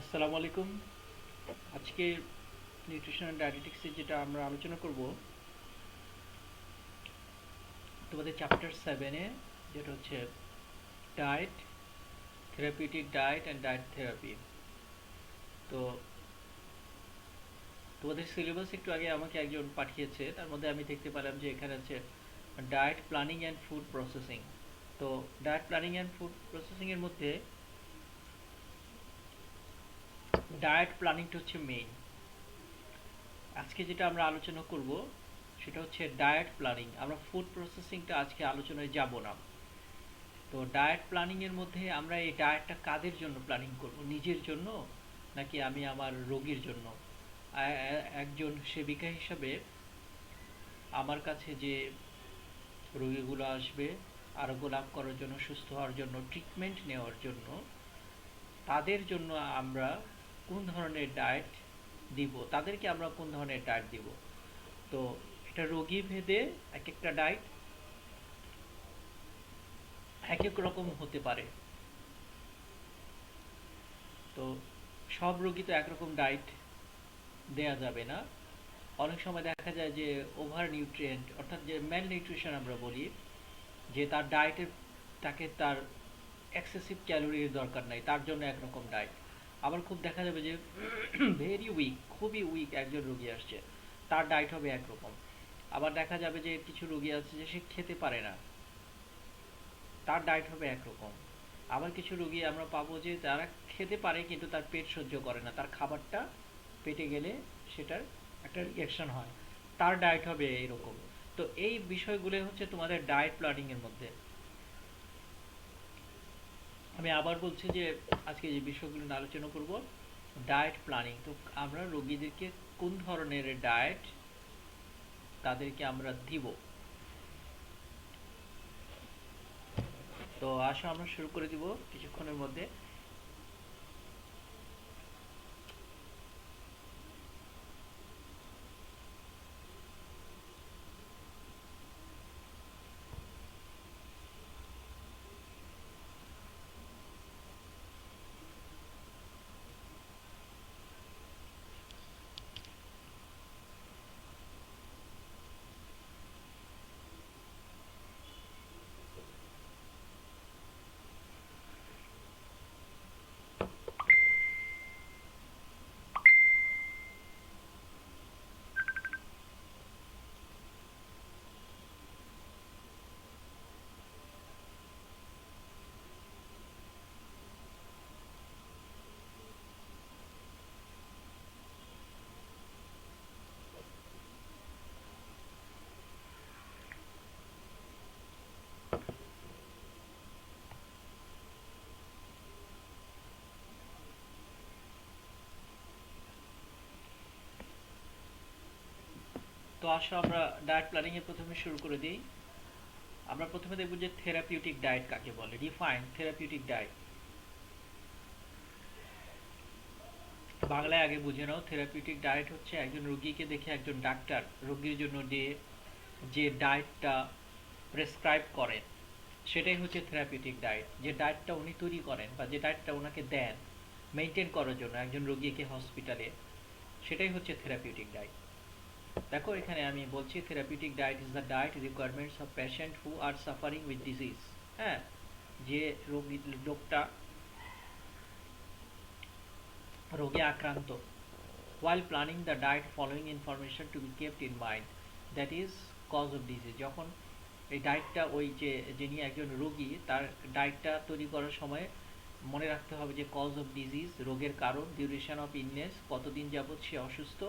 আসসালামু আলাইকুম। আজকে নিউট্রিশন অ্যান্ড ডায়েটেটিক্সে যেটা আমরা আলোচনা করব, তোমাদের চ্যাপ্টার 7-এ, যেটা হচ্ছে diet, therapeutic diet and diet therapy. তো তোমাদের সিলেবাস একটু আগে আমাকে একজন পাঠিয়েছে, তার মধ্যে আমি দেখতে পেলাম যে এখানে আছে diet planning and food processing. তো ডায়েট প্ল্যানিং অ্যান্ড ফুড প্রসেসিংয়ের মধ্যে ডায়েট প্ল্যানিংটা হচ্ছে মেইন। আজকে যেটা আমরা আলোচনা করব সেটা হচ্ছে ডায়েট প্ল্যানিং। আমরা ফুড প্রসেসিংটা আজকে আলোচনায় যাব না। তো ডায়েট প্ল্যানিং এর মধ্যে আমরা এই ডায়েটটা কাদের জন্য প্ল্যানিং করব, নিজের জন্য নাকি আমি আমার রোগীর জন্য? একজন সেবিকা হিসাবে আমার কাছে যে রোগীগুলো আসবে আরোগ্য লাভ করার জন্য, সুস্থ হওয়ার জন্য, ট্রিটমেন্ট নেওয়ার জন্য, তাদের জন্য আমরা কোন ধরনের ডায়েট দিব, তাদেরকে আমরা কোন ধরনের ডায়েট দিব। তো এটা রোগী ভেদে এক একটা ডায়েট এক এক রকম হতে পারে। তো সব রোগী তো একরকম ডায়েট দেয়া যাবে না। অনেক সময় দেখা যায় যে ওভার নিউট্রিয়েন্ট, অর্থাৎ যে ম্যাল নিউট্রিশন আমরা বলি, যে তার ডায়েটে তাকে তার এক্সেসিভ ক্যালোরির দরকার নাই, তার জন্য একরকম ডায়েট। আবার খুব দেখা যাবে যে ভেরি উইক, খুবই উইক একজন রোগী আসছে, তার ডায়েট হবে একরকম। আবার দেখা যাবে যে কিছু রোগী আছে যে সে খেতে পারে না, তার ডায়েট হবে একরকম। আবার কিছু রোগী আমরা পাবো যে তারা খেতে পারে কিন্তু তার পেট সহ্য করে না, তার খাবারটা পেটে গেলে সেটার একটা রিয়াকশন হয়, তার ডায়েট হবে এরকম। তো এই বিষয়গুলো হচ্ছে তোমাদের ডায়েট প্ল্যানিং এর মধ্যে। আমি আবার বলছি যে আজকে যে বিষয়গুলো নিয়ে আলোচনা করব, ডায়েট প্ল্যানিং। তো আমরা রোগীদেরকে কোন ধরনের ডায়েট তাদেরকে আমরা দিব। তো আসো আমরা শুরু করে দিব কিছুক্ষণের মধ্যে। তো আসো আমরা ডায়েট প্ল্যানিং এর প্রথমে শুরু করে দিই। আমরা প্রথমে দেখব যে থেরাপিউটিক ডায়েট কাকে বলে। Define therapeutic diet. বাংলায় আগে বুঝে নাও, থেরাপিউটিক ডায়েট হচ্ছে একজন রোগীকে দেখে একজন ডাক্তার রোগীর জন্য যে ডায়েটটা প্রেসক্রাইব করেন, সেটাই হচ্ছে থেরাপিউটিক ডায়েট। যে ডায়েটটা উনি তৈরি করেন বা যে ডায়েটটা ওনাকে দেন মেনটেন করার জন্য একজন রোগীকে হসপিটালে, সেটাই হচ্ছে থেরাপিউটিক ডায়েট। দেখো এখানে আমি বলছি therapeutic diet is the diet requirements of patient who are suffering with disease. হ্যাঁ, যে লোকটা রোগে আক্রান্ত, while planning the diet following information to be kept in mind, that is cause of disease। যখন এই ডায়েটটা, ওই যে যিনি একজন রোগী, তার ডায়েটটা তৈরি করার সময় মনে রাখতে হবে যে কজ অফ ডিজিজ, রোগের কারণ, ডিউরেশন অফ ইলনেস, কতদিন যাবৎ সে অসুস্থ,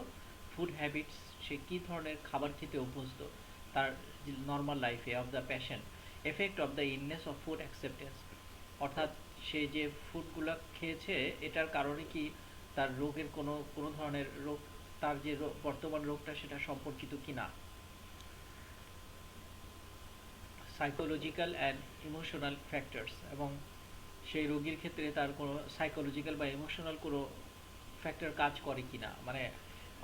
ফুড হ্যাবিটস, সে কী ধরনের খাবার খেতে অভ্যস্ত তার নর্মাল লাইফে, of the passion, effect of the illness of food acceptance, অর্থাৎ সে যে ফুডগুলো খেয়েছে এটার কারণে কি তার রোগের কোনো কোনো ধরনের রোগ, তার যে বর্তমান রোগটা সেটা সম্পর্কিত কি না, সাইকোলজিক্যাল অ্যান্ড ইমোশনাল ফ্যাক্টরস, এবং সেই রোগীর ক্ষেত্রে তার কোনো সাইকোলজিক্যাল বা ইমোশনাল কোনো ফ্যাক্টর কাজ করে কি না, মানে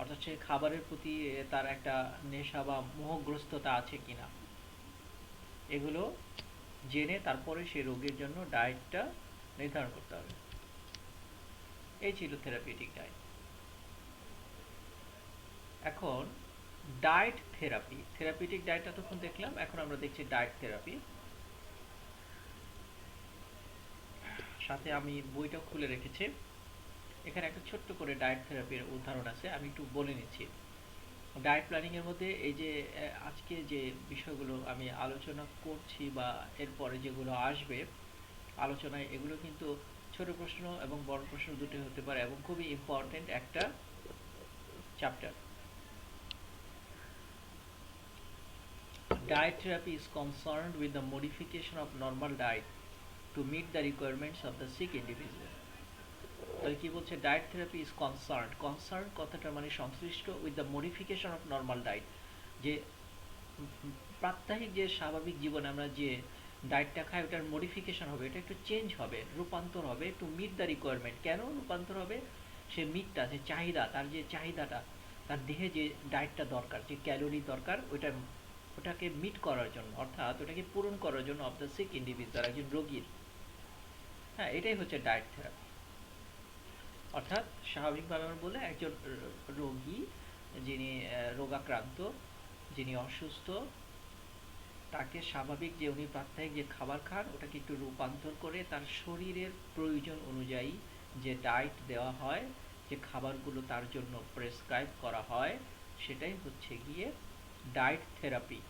অর্থাৎ সে খাবারের প্রতি তার একটা নেশা বা মোহগ্রস্ততা আছে কি না, এগুলো জেনে তারপরে সেই রোগীর জন্য ডায়েটটা নির্ধারণ করতে হবে। এই ছিল থেরাপিউটিক ডায়েট। এখন ডায়েট থেরাপি, থেরাপিউটিক ডায়েট এতক্ষণ দেখলাম, এখন আমরা দেখছি ডায়েট থেরাপি। সাথে আমি বইটাও খুলে রেখেছি, এখানে একটা ছোট্ট করে ডায়েট থেরাপির উদাহরণ আছে, আমি একটু বলে নিচ্ছি। ডায়েট প্ল্যানিং এর মধ্যে এই যে আজকে যে বিষয়গুলো আমি আলোচনা করছি বা এরপরে যেগুলো আসবে আলোচনায়, এগুলো কিন্তু ছোট প্রশ্ন এবং বড় প্রশ্ন দুটোই হতে পারে এবং খুবই ইম্পর্টেন্ট একটা chapter. Diet therapy is concerned with the modification of normal diet to meet the requirements of the sick individual. তাহলে কি বলছে, diet therapy is concern, concern কথাটা মানে সংশ্লিষ্ট with the modification of normal diet, যে প্রাত্যহিক যে স্বাভাবিক জীবনে আমরা যে ডায়েটটা খাই ওটার মডিফিকেশন হবে, এটা একটু চেঞ্জ হবে, রূপান্তর হবে টু মিট দ্য রিকোয়ারমেন্ট। কেন রূপান্তর হবে? সে মিটটা, যে চাহিদা, তার যে চাহিদাটা, তার দেহে যে ডায়েটটা দরকার, যে ক্যালোরি দরকার, ওটাকে মিট করার জন্য, অর্থাৎ ওটাকে পূরণ করার জন্য অফ দ্য সিক ইন্ডিভিজুয়াল, একজন রোগীর। হ্যাঁ, এটাই হচ্ছে ডায়েট থেরাপি। অর্থাৎ স্বাভাবিকভাবে আমরা বলে একজন রোগী, যিনি রোগাক্রান্ত, যিনি অসুস্থ, তাকে স্বাভাবিক যে উনি প্রাত্যহিক যে খাবার খান ওটাকে একটু রূপান্তর করে তার শরীরের প্রয়োজন অনুযায়ী যে ডায়েট দেওয়া হয়, যে খাবারগুলো তার জন্য প্রেসক্রাইব করা হয়, সেটাই হচ্ছে গিয়ে ডায়েট থেরাপি।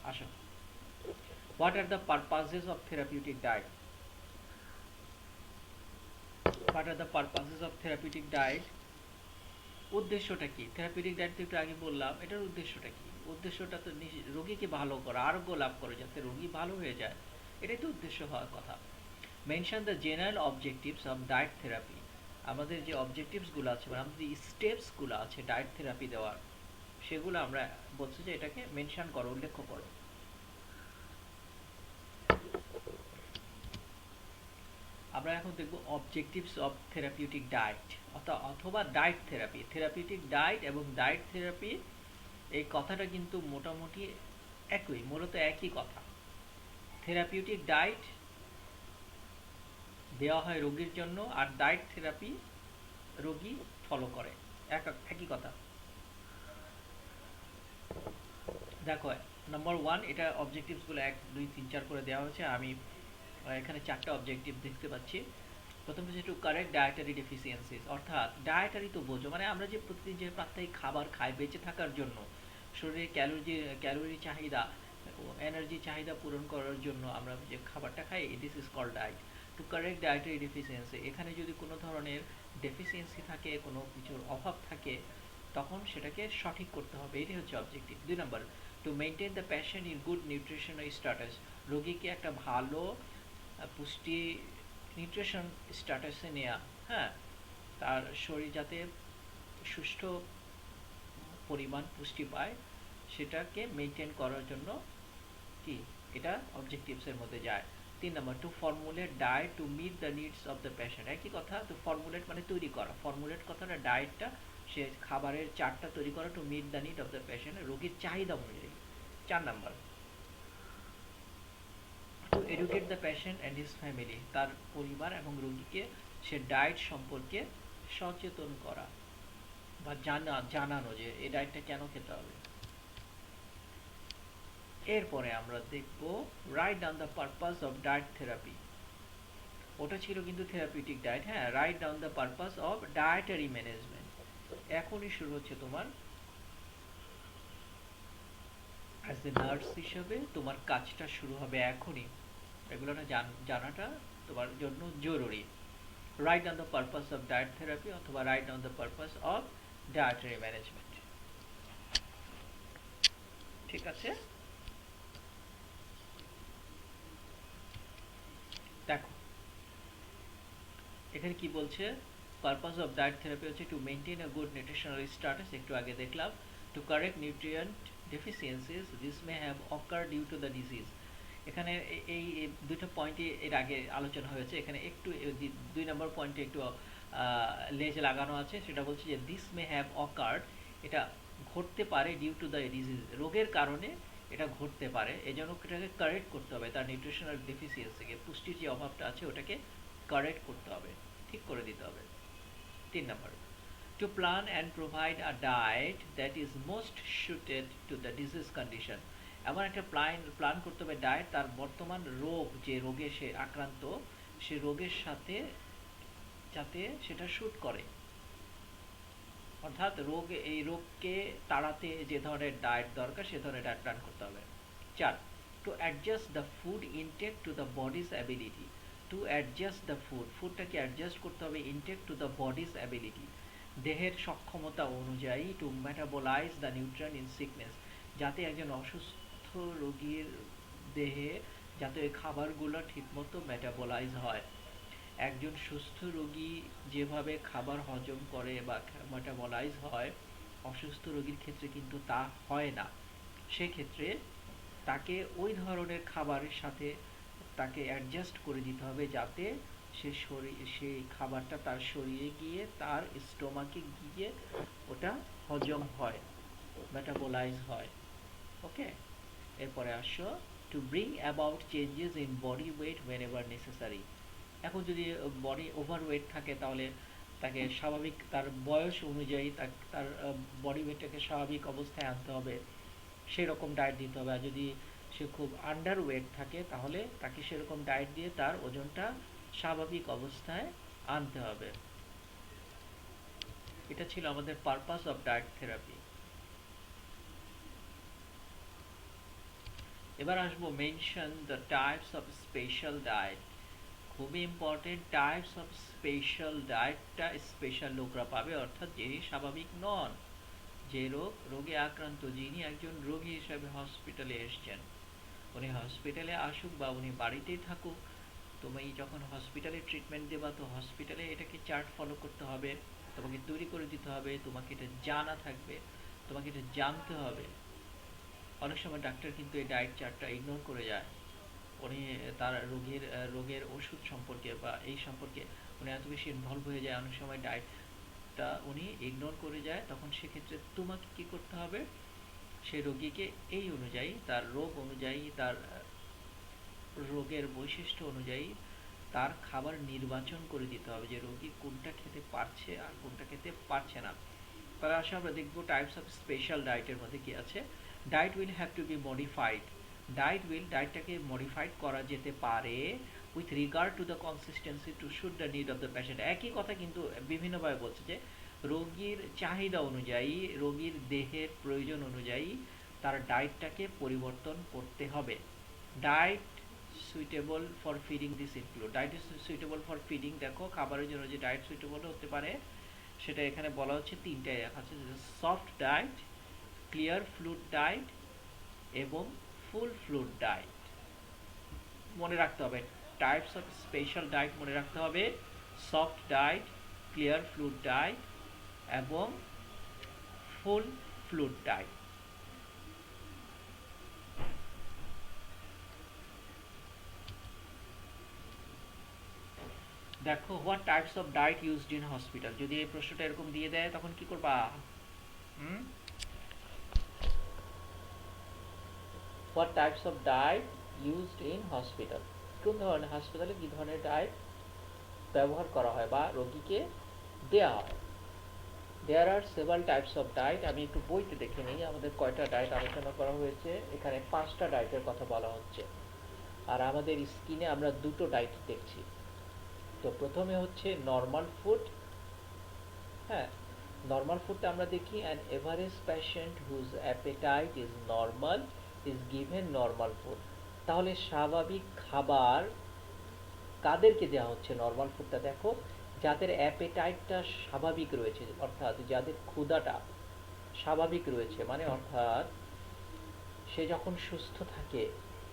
আসুন, what are the purposes of therapeutic diet? What are the purposes of therapeutic diet? উদ্দেশ্যটা কি? থেরাপিউটিক ডায়েট তো একটু আগে বললাম, এটার উদ্দেশ্যটা কি? উদ্দেশ্যটা তো রোগীকে ভালো করা, আরোগ্য লাভ করে, যাতে রোগী ভালো হয়ে যায়, এটাই তো উদ্দেশ্য হওয়ার কথা। Mention the general objectives of diet therapy. আমাদের যে অবজেক্টিভসগুলো আছে, মানে আমাদের স্টেপসগুলো আছে ডায়েট থেরাপি দেওয়ার, সেগুলো আমরা বলছি যে এটাকে মেনশন করো, উল্লেখ করো। আমরা এখন দেখব অবজেক্টিভস অফ থেরাপিউটিক ডায়েট অথবা ডায়েট থেরাপি। থেরাপিউটিক ডায়েট এবং ডায়েট থেরাপি, এই কথাটা কিন্তু মোটামুটি একই, মূলত একই কথা। থেরাপিউটিক ডায়েট দেওয়া হয় রোগীর জন্য, আর ডায়েট থেরাপি রোগী ফলো করে, একই কথা। দেখো, নাম্বার 1, এটা অবজেক্টিভসগুলো 1 2 3 4 করে দেওয়া হয়েছে, আমি এখানে 4টা অবজেক্টিভ দেখতে পাচ্ছি। প্রথম হচ্ছে টু কারেক্ট ডায়েটারি ডেফিসিয়েন্সিস, অর্থাৎ ডায়েটারি তো বোঝো, মানে আমরা যে প্রতিদিন যে প্রাত্যহিক খাবার খাই বেঁচে থাকার জন্য, শরীরে ক্যালোরি চাহিদা, এনার্জি চাহিদা পূরণ করার জন্য আমরা যে খাবারটা খাই, this is called diet. To correct dietary deficiency, এখানে যদি কোনো ধরনের ডেফিসিয়েন্সি থাকে, কোনো কিছুর অভাব থাকে, তখন সেটাকে সঠিক করতে হবে, এটাই হচ্ছে objective. 2 number, to maintain the patient in good nutritional status, রোগীকে একটা ভালো পুষ্টি নিউট্রিশন স্ট্যাটাসে নেওয়া, হ্যাঁ, তার শরীর যাতে সুষ্ঠু পরিমাণ পুষ্টি পায়, সেটাকে মেনটেন করার জন্য কি এটা অবজেক্টিভসের মধ্যে যায়। 3 number, to formulate diet to meet the needs of the patient, একই কথা। টু ফর্মুলেট মানে তৈরি করা, ফর্মুলেট কথাটা ডায়েটটা, সে খাবারের চার্টটা তৈরি করা to meet the need of the patient, রোগীর চাহিদা অনুযায়ী। 4 number, to educate the patient and his family, তার পরিবার এবং রোগীকে সে ডায়েট সম্পর্কে সচেতন করা বা জানানো যে এই ডায়েটটা কেন খেতে হবে। এরপরে আমরা দেখব right down the purpose of diet therapy. ওটা ছিল কিন্তু থেরাপিউটিক ডায়েট, হ্যাঁ। Right down the purpose of dietary management, এখনই শুরু হচ্ছে তোমার অ্যাজ এ নার্স হিসেবে তোমার কাজটা শুরু হবে এখনই, এগুলো না জানাটা তোমার জন্য জরুরি। Write down the purpose of diet therapy অথবা write down the purpose of dietary management. ঠিক আছে, দেখো এখানে কি বলছে, পারপাস অফ ডায়েট থেরাপি হচ্ছে to maintain a good nutritional status, একটু আগে দেখলাম। To correct nutrient deficiencies, this may have occur due to the disease. এখানে এই দুটো পয়েন্টই এর আগে আলোচনা হয়েছে, এখানে একটু 2 নম্বর পয়েন্টে একটু লেজ লাগানো আছে, সেটা বলছে যে দিস মে হ্যাভ অকার্ড, এটা ঘটতে পারে, ডিউ টু দ্য ডিজিজ, রোগের কারণে এটা ঘটতে পারে, এজন্য এটাকে কারেক্ট করতে হবে, তার নিউট্রিশনাল ডেফিসিয়েন্সিকে, পুষ্টির যে অভাবটা আছে ওটাকে কারেক্ট করতে হবে। ঠিক করে দিতে হবে। 3 নম্বর, to plan and provide a diet that is most suited to the disease condition। এমন একটা প্ল্যান করতে হবে ডায়েট তার বর্তমান রোগ, যে রোগে সে আক্রান্ত, সে রোগের সাথে যাতে সেটা শ্যুট করে, অর্থাৎ এই রোগকে তাড়াতে যে ধরনের ডায়েট দরকার সে ধরনের ডায়েট প্ল্যান করতে হবে। 4, to adjust the food intake to the body's ability. To adjust the ফুডটাকে অ্যাডজাস্ট করতে হবে intake to the body's ability, দেহের সক্ষমতা অনুযায়ী, to metabolise the nutrient in sickness, যাতে একজন অসুস্থ রোগীর দেহে যাতে ওই খাবারগুলো ঠিকমতো মেটাবোলাইজ হয়। একজন সুস্থ রোগী যেভাবে খাবার হজম করে বা মেটাবলাইজ হয়, অসুস্থ রোগীর ক্ষেত্রে কিন্তু তা হয় না। সেক্ষেত্রে তাকে ওই ধরনের খাবারের সাথে তাকে অ্যাডজাস্ট করে দিতে হবে যাতে সেই খাবারটা তার শরীরে গিয়ে তার স্টোমাকে গিয়ে ওটা হজম হয়, মেটাবলাইজ হয়। ওকে, এরপরে আসো, to bring about changes in body weight whenever necessary. এখন যদি বডি ওভারওয়েট থাকে তাহলে তাকে স্বাভাবিক তার বয়স অনুযায়ী তার বডি ওয়েটটাকে স্বাভাবিক অবস্থায় আনতে হবে, সেরকম ডায়েট দিতে হবে। আর যদি সে খুব আন্ডার ওয়েট থাকে তাহলে তাকে সেরকম ডায়েট দিয়ে তার ওজনটা স্বাভাবিক অবস্থায় আনতে হবে। এটা ছিল আমাদের পারপাস অফ ডায়েট থেরাপি। এবার আসবো mention the types of special diet. খুবই ইম্পর্টেন্ট, টাইপস অফ স্পেশাল ডায়েটটা স্পেশাল লোকরা পাবে, অর্থাৎ যিনি স্বাভাবিক নন, যে রোগে আক্রান্ত, যিনি একজন রোগী হিসাবে হসপিটালে এসছেন। উনি হসপিটালে আসুক বা উনি বাড়িতেই থাকুক, তুমি যখন হসপিটালে ট্রিটমেন্ট দেবা তো হসপিটালে এটাকে চার্ট ফলো করতে হবে, তোমাকে তৈরি করে দিতে হবে, তোমাকে এটা জানা থাকবে, তোমাকে এটা জানতে হবে। অনেক সময় ডাক্তার কিন্তু এই ডায়েট চার্টটা ইগনোর করে যায়, উনি তার রোগের ওষুধ সম্পর্কে বা এই সম্পর্কে উনি এত বেশি ইনভলভ হয়ে যায়, অনেক সময় ডায়েটটা উনি ইগনোর করে যায়। তখন সেক্ষেত্রে তোমাকে কি করতে হবে, সেই রোগীকে এই অনুযায়ী, তার রোগ অনুযায়ী, তার রোগের বৈশিষ্ট্য অনুযায়ী তার খাবার নির্বাচন করে দিতে হবে, যে রোগী কোনটা খেতে পারছে আর কোনটা খেতে পারছে না। তাহলে আসলে আমরা দেখবো টাইপস অফ স্পেশাল ডায়েটের মধ্যে কি আছে। Diet will have to be modified. ডায়েটটাকে মডিফাইড করা যেতে পারে with regard to the consistency to suit the need of the patient. একই কথা কিন্তু বিভিন্নভাবে বলছে যে রোগীর চাহিদা অনুযায়ী, রোগীর দেহের প্রয়োজন অনুযায়ী তার ডায়েটটাকে পরিবর্তন করতে হবে। Diet suitable for feeding this include, diet is suitable for feeding, দেখো খাবারের জন্য যে ডায়েট সুইটেবল হতে পারে সেটা এখানে বলা হচ্ছে তিনটাই দেখা যাচ্ছে, soft diet, clear fluid diet এবং ফুল ফ্লুইড ডায়েট। মনে রাখতে হবে টাইপস অফ স্পেশাল ডায়েট, মনে রাখতে হবে soft diet, clear fluid diet এবং ফুল ফ্লুইড ডায়েট। দেখো, what types of diet used in hospital, যদি এই প্রশ্নটা এরকম দিয়ে দেয় তখন কি করবা? What types of diet used in hospital, কোন ধরনের হাসপাতালে কি ধরনের ডায়েট ব্যবহার করা হয় বা রোগীকে দেয়া হয়। There are several types of diet. আমি একটু বইতে দেখে নিই আমাদের কয়টা ডায়েট আলোচনা করা হয়েছে। এখানে 5টা ডায়েটের কথা বলা হচ্ছে, আর আমাদের স্ক্রিনে আমরা 2টো ডায়েট দেখছি। তো প্রথমে হচ্ছে নর্মাল ফুড। হ্যাঁ, নর্মাল ফুডটা আমরা দেখি, an average patient whose appetite is normal is given normal food. তাহলে স্বাভাবিক খাবার কাদেরকে দেওয়া হচ্ছে নর্মাল ফুডটা? দেখো, যাদের অ্যাপেটাইটটা স্বাভাবিক রয়েছে, অর্থাৎ যাদের ক্ষুধাটা স্বাভাবিক রয়েছে, মানে অর্থাৎ সে যখন সুস্থ থাকে,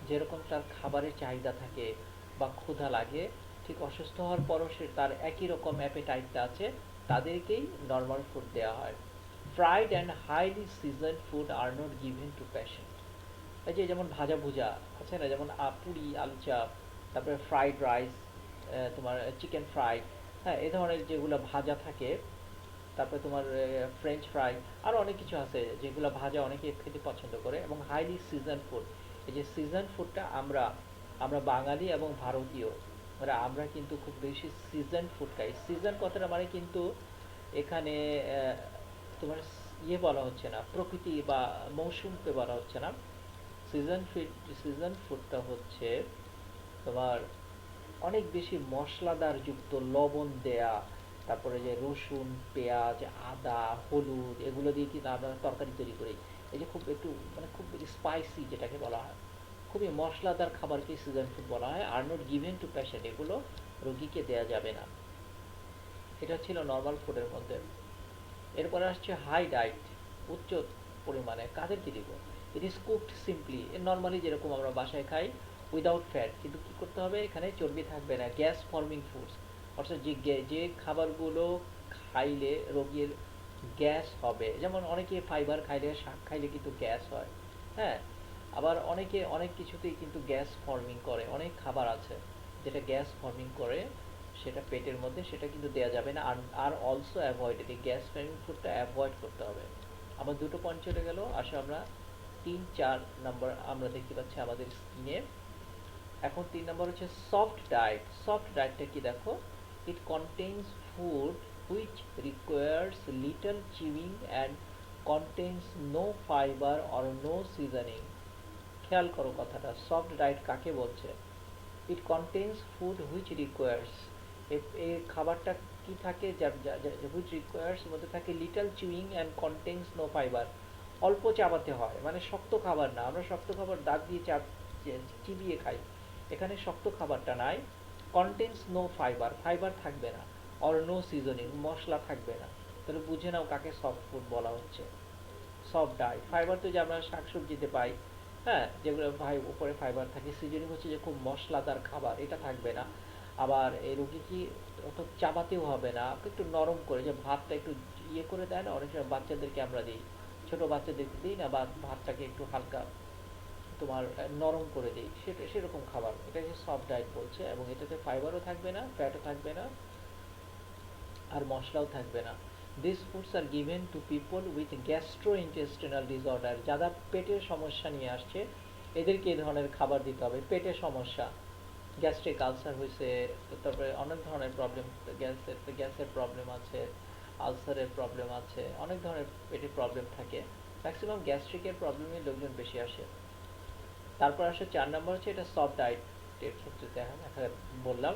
যেরকম তার খাবারের চাহিদা থাকে বা ক্ষুধা লাগে, ঠিক অসুস্থ হওয়ার পরও সে তার একই রকম অ্যাপেটাইটটা আছে, তাদেরকেই নর্মাল ফুড দেওয়া হয়। Fried and highly seasoned food are not given to patient. এই যে যেমন ভাজা ভুজা আছে না, যেমন পুরি, আলু চাপ, তারপরে ফ্রাইড রাইস, তোমার চিকেন ফ্রাই, হ্যাঁ, এই ধরনের যেগুলো ভাজা থাকে, তারপরে তোমার ফ্রেঞ্চ ফ্রাই, আরও অনেক কিছু আছে যেগুলো ভাজা অনেকে খেতে পছন্দ করে। এবং হাইলি সিজন ফুড, এই যে সিজন ফুডটা আমরা বাঙালি এবং ভারতীয় মানে আমরা কিন্তু খুব বেশি সিজন ফুড খাই। সিজন কথাটা মানে কিন্তু এখানে তোমার ইয়ে বলা হচ্ছে না, প্রকৃতি বা মৌসুমকে বলা হচ্ছে না। সিজন ফুড, সিজন ফুডটা হচ্ছে তোমার অনেক বেশি মশলাদার যুক্ত, লবণ দেয়া, তারপরে যে রসুন, পেঁয়াজ, আদা, হলুদ এগুলো দিয়ে কিন্তু আমরা তরকারি তৈরি করি। এই যে খুব একটু মানে খুব স্পাইসি যেটাকে বলা হয়, খুবই মশলাদার খাবারকে সিজন ফুড বলা হয়। Are not given to patient, এগুলো রোগীকে দেয়া যাবে না। এটা ছিল নর্মাল ফুডের মধ্যে। এরপরে আসছে হাই ডায়েট, উচ্চ পরিমাণে। কাদেরকে দিব? It is cooked simply, normally যেরকম আমরা বাসায় খাই, উইদাউট ফ্যাট। কিন্তু কী করতে হবে, এখানে চর্বি থাকবে না। গ্যাস ফর্মিং ফুডস, অর্থাৎ যে খাবারগুলো খাইলে রোগীর গ্যাস হবে, যেমন অনেকে ফাইবার খাইলে, শাক খাইলে কিন্তু গ্যাস হয়। হ্যাঁ, আবার অনেকে অনেক কিছুতেই কিন্তু গ্যাস ফর্মিং করে। অনেক খাবার আছে যেটা গ্যাস ফর্মিং করে, সেটা পেটের মধ্যে, সেটা কিন্তু দেওয়া যাবে না। আর অলসো অ্যাভয়েড, এই গ্যাস ফর্মিং ফুডটা অ্যাভয়েড করতে হবে। আমার দুটো পয়েন্ট চলে গেল। আসলে আমরা 3-4 নম্বর আমরা দেখতে পাচ্ছি আমাদের স্ক্রিনে। এখন 3 নম্বর হচ্ছে সফট ডায়েট। সফট ডায়েটটা কি দেখো, it contains food which requires little chewing and contains no fibre or no seasoning. খেয়াল করো কথাটা, সফট ডায়েট কাকে বলছে। It contains food which requires, এই খাবারটা কি থাকে, হুইচ রিকোয়ার্স মধ্যে থাকে little chewing and contains no fibre, অল্প চাবাতে হয়, মানে শক্ত খাবার না। আমরা শক্ত খাবার দাঁত দিয়ে চিবিয়ে খাই, এখানে শক্ত খাবারটা নাই। কন্টেইনস নো ফাইবার, ফাইবার থাকবে না। অর নো সিজনিং, মশলা থাকবে না। তাহলে বুঝে নাও কাকে সফট ফুড বলা হচ্ছে। সফট ডায়েট, ফাইবার তো যে আমরা শাকসবজিতে পাই, হ্যাঁ, যেগুলো ভাই উপরে ফাইবার থাকে। সিজনিং হচ্ছে যে খুব মশলাদার খাবার, এটা থাকবে না। আবার এই রুগী কি অত চাবাতেও হবে না, একটু নরম করে, যে ভাতটা একটু ইয়ে করে দেয় না, অনেক সময় বাচ্চাদেরকে আমরা দিই, ছোট বাচ্চাদেরকে দিই না, বা ভাতটাকে একটু হালকা তোমার নরম করে দিই, সেটা সেরকম খাবার, এটাকে সফট ডায়েট বলছে। এবং এটাতে ফাইবারও থাকবে না, ফ্যাটও থাকবে না, আর মশলাও থাকবে না। This foods are given to people with gastrointestinal disorder, যারা পেটের সমস্যা নিয়ে আসছে এদেরকে এই ধরনের খাবার দিতে হবে। পেটের সমস্যা, গ্যাস্ট্রিক আলসার হয়েছে, তারপরে অনেক ধরনের প্রবলেম, গ্যাসের প্রবলেম আছে, আলসারের প্রবলেম আছে, অনেক ধরনের পেটের প্রবলেম থাকে। ম্যাক্সিমাম গ্যাস্ট্রিকের প্রবলেমে লোকজন বেশি আসে। তারপর আসে 4 নম্বর, হচ্ছে এটা সফট ডায়েটের ক্ষেত্রে দেখা বললাম।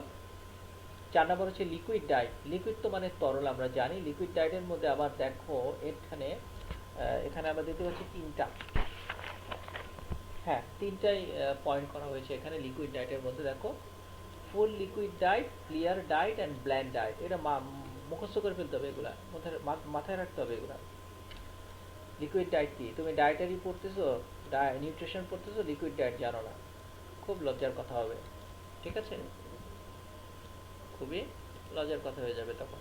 4 নম্বর হচ্ছে লিকুইড ডায়েট। লিকুইড তো মানে তরল, আমরা জানি। লিকুইড ডায়েটের মধ্যে আবার দেখো এখানে এখানে আমরা দেখতে পাচ্ছি তিনটা, হ্যাঁ তিনটাই পয়েন্ট করা হয়েছে এখানে লিকুইড ডায়েটের মধ্যে। দেখো, full liquid diet, clear diet and bland diet. এটা মুখস্থ করে ফেলতে হবে, এগুলা মাথায় রাখতে হবে এগুলা। লিকুইড ডায়েট কি, তুমি ডায়েটারি পড়তেছো, নিউট্রিশন পড়তেছো, লিকুইড ডায়েট জানো না, খুব লজ্জার কথা হবে। ঠিক আছে, খুবই লজ্জার কথা হয়ে যাবে তখন।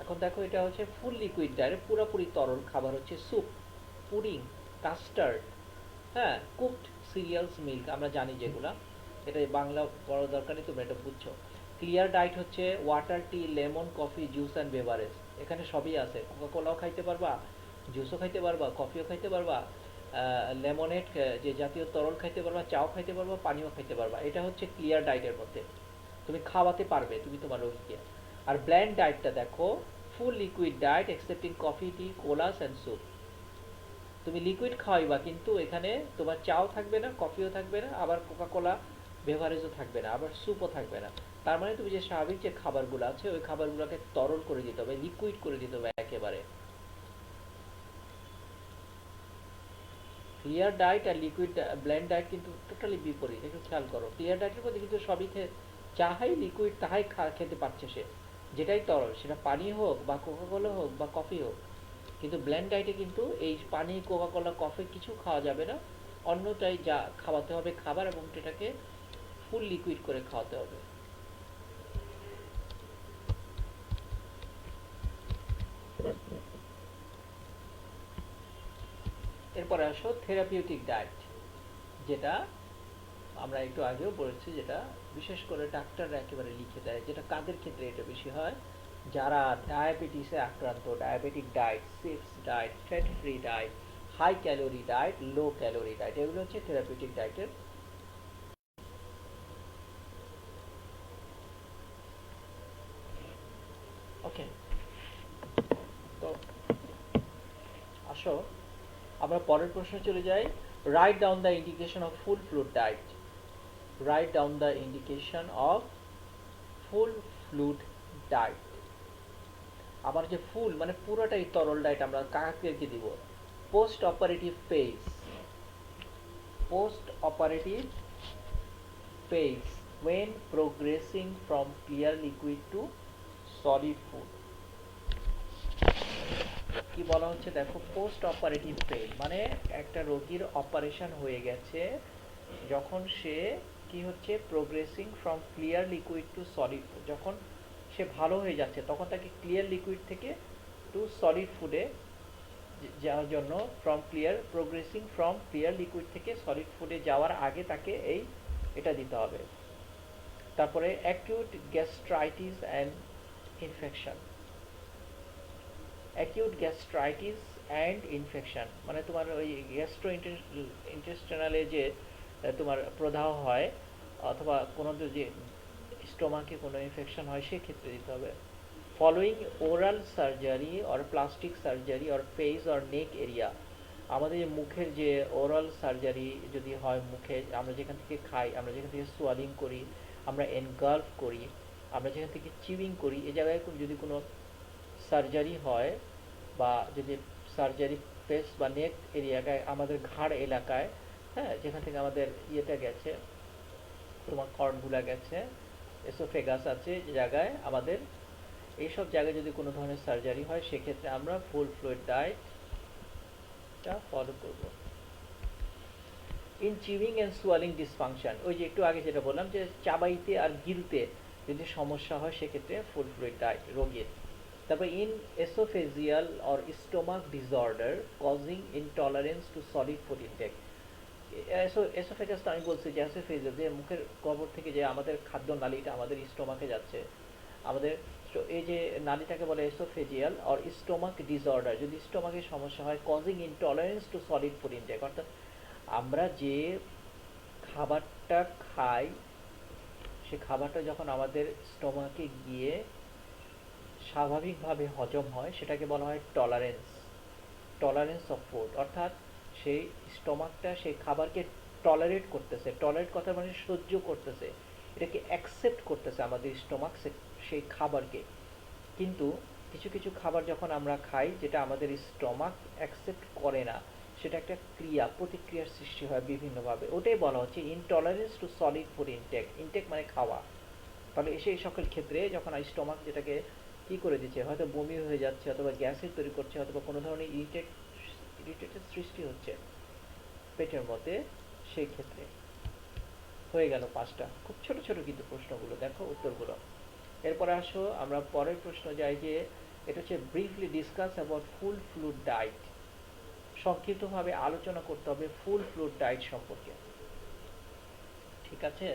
এখন দেখো, এটা হচ্ছে ফুল লিকুইড ডায়েট, পুরোপুরি তরল খাবার হচ্ছে স্যুপ, পুডিং, কাস্টার্ড, হ্যাঁ, কুকড সিরিয়ালস, মিল্ক, আমরা জানি যেগুলা। এটা বাংলা পড়ার দরকার নেই, তোমরা এটা বুঝছো। ক্লিয়ার ডায়েট হচ্ছে water, T, lemon, coffee, juice and beverage. এখানে সবই আছে, কোকা কোলাও খাইতে পারবা, জুসও খাইতে পারবা, কফিও খাইতে পারবা, লেমনেড যে জাতীয় তরল খাইতে পারবা, চাও খাইতে পারবা, পানিও খাইতে পারবা। এটা হচ্ছে ক্লিয়ার ডায়েটের মধ্যে, তুমি খাওয়াতে পারবে তুমি তোমার রোগীকে। আর ব্ল্যান্ড ডায়েটটা দেখো, full liquid diet excepting coffee, tea, colas and soup. তুমি লিকুইড খাওয়াইবা, কিন্তু এখানে তোমার চাও থাকবে না, কফিও থাকবে না, আবার কোকা কোলা বেভারেজও থাকবে না, আবার স্যুপও থাকবে না। তার মানে তুমি যে স্বাভাবিক যে খাবারগুলো আছে ওই খাবারগুলোকে তরল করে দিতে হবে, লিকুইড করে দিতে হবে একেবারে। ক্লিয়ার ডায়েট আর লিকুইড ব্ল্যান্ড ডায়েট কিন্তু টোটালি বিপরীত, একটু খেয়াল করো। ক্লিয়ার ডায়েটের মধ্যে কিন্তু সবই যাহাই লিকুইড তাহাই খেতে পারছে সে, যেটাই তরল, সেটা পানি হোক বা কোকা কোলা হোক বা কফি হোক। কিন্তু ব্ল্যান্ড ডায়েটে কিন্তু এই পানি, কোকা কোলা, কফি কিছু খাওয়া যাবে না, অন্যটাই যা খাওয়াতে হবে খাবার, এবং সেটাকে ফুল লিকুইড করে খাওয়াতে হবে। এরপরে আসো থেরাপিউটিক ডায়েট, যেটা আমরা একটু আগেও বলেছি, যেটা বিশেষ করে ডাক্তাররা একেবারে লিখে দেয়। যেটা কাদের ক্ষেত্রে এটা বেশি হয়, যারা ডায়াবেটিসে আক্রান্ত, diabetic diet, six diet, fat free diet, high calorie diet, low calorie diet, এগুলো হচ্ছে থেরাপিউটিক ডায়েটের আসো আমরা পরের প্রশ্নে চলে যাই। Right down the indication of full fluid diet. Right down the indication of full fluid diet. আমার যে ফুল মানে পুরোটাই তরল ডায়েট আমরা কাকে দিব? Post operative phase. Post operative phase when progressing from clear liquid to solid food। কি বলা হচ্ছে দেখো, পোস্ট অপারেটিভ ফেজ মানে একটা রোগীর অপারেশন হয়ে গেছে, যখন সে কি হচ্ছে progressing from clear liquid to solid food, যখন সে ভালো হয়ে যাচ্ছে তখন তাকে ক্লিয়ার লিকুইড থেকে টু সলিড ফুডে যাওয়ার জন্য ফ্রম ক্লিয়ার লিকুইড থেকে সলিড ফুডে যাওয়ার আগে তাকে এটা দিতে হবে। তারপরে acute gastritis and infection. Acute gastritis and infection মানে তোমার ওই গ্যাস্ট্রো ইন্টেস্টিনালে যে তোমার প্রদাহ হয় অথবা কোনো যে স্টোমাকে কোনো ইনফেকশন হয় সেক্ষেত্রে দিতে হবে। Following oral surgery or plastic surgery or face or neck area. আমাদের মুখের যে ওরাল সার্জারি যদি হয়, মুখে আমরা যেখান থেকে খাই, আমরা যেখান থেকে সোয়ালিং করি, আমরা এনগালফ করি, আমরা যেখান থেকে চিউইং করি, এই জায়গায় যদি কোনো সার্জারি হয় বা যদি সার্জারি ফেস বা নেক এরিয়াটায় আমাদের ঘাড় এলাকায়, হ্যাঁ, যেখান থেকে আমাদের ইয়েটা গেছে, তোমার কর্ডগুলা গেছে, এসোফেগাস আছে যে জায়গায় আমাদের, এইসব জায়গায় যদি কোনো ধরনের সার্জারি হয় সেক্ষেত্রে আমরা ফুল ফ্লুইড ডায়েটটা ফলো করব। In chewing and swallowing dysfunction, ওই যে একটু আগে যেটা বললাম যে চাবাইতে আর গিলতে যদি সমস্যা হয় সেক্ষেত্রে ফুল ফ্লুইড ডায়েট রোগীর। তারপর in esophageal or stomach disorder causing intolerance to solid food intake. Esophagus তো আমি বলছি যে এসোফেজিয়াল, যে মুখের কবর থেকে যে আমাদের খাদ্য নালীটা আমাদের স্টোমাকে যাচ্ছে, আমাদের এই যে নালীটাকে বলে এসোফেজিয়াল অর স্টোমাক ডিসঅর্ডার, যদি স্টোমাকের সমস্যা হয় causing intolerance to solid food intake, অর্থাৎ আমরা যে খাবারটা খাই সে খাবারটা যখন আমাদের স্টোমাকে গিয়ে স্বাভাবিকভাবে হজম হয় সেটাকে বলা হয় টলারেন্স অফ ফুড, অর্থাৎ সেই স্টোমাকটা সেই খাবারকে টলারেট করতেছে, টলারেট কথা মানে সহ্য করতেছে, এটাকে অ্যাকসেপ্ট করতেছে আমাদের স্টোমাক সেই খাবারকে। কিন্তু কিছু কিছু খাবার যখন আমরা খাই যেটা আমাদের স্টোমাক অ্যাকসেপ্ট করে না, সেটা একটা প্রতিক্রিয়ার সৃষ্টি হয় বিভিন্নভাবে, ওটাই বলা হচ্ছে intolerance to solid food intake. Intake মানে খাওয়া। তাহলে সেই সকল ক্ষেত্রে যখন স্টোমাক যেটাকে কি করে দিচ্ছে, হয়তো বমি হয়ে যাচ্ছে অথবা গ্যাসের তৈরি করছে অথবা কোনো ধরনের ইরিটেটের সৃষ্টি হচ্ছে পেটের মধ্যে, সেই ক্ষেত্রে হয়ে গেল 5টা। খুব ছোট ছোট কিন্তু প্রশ্নগুলো, দেখো উত্তরগুলো। এরপরে আসো আমরা পরের প্রশ্ন যাই, যে এটা হচ্ছে briefly discuss about full fluid diet. সংক্ষিপ্তভাবে আলোচনা করতে হবে ফুল ফ্লুইড ডায়েট সম্পর্কে। ঠিক আছে,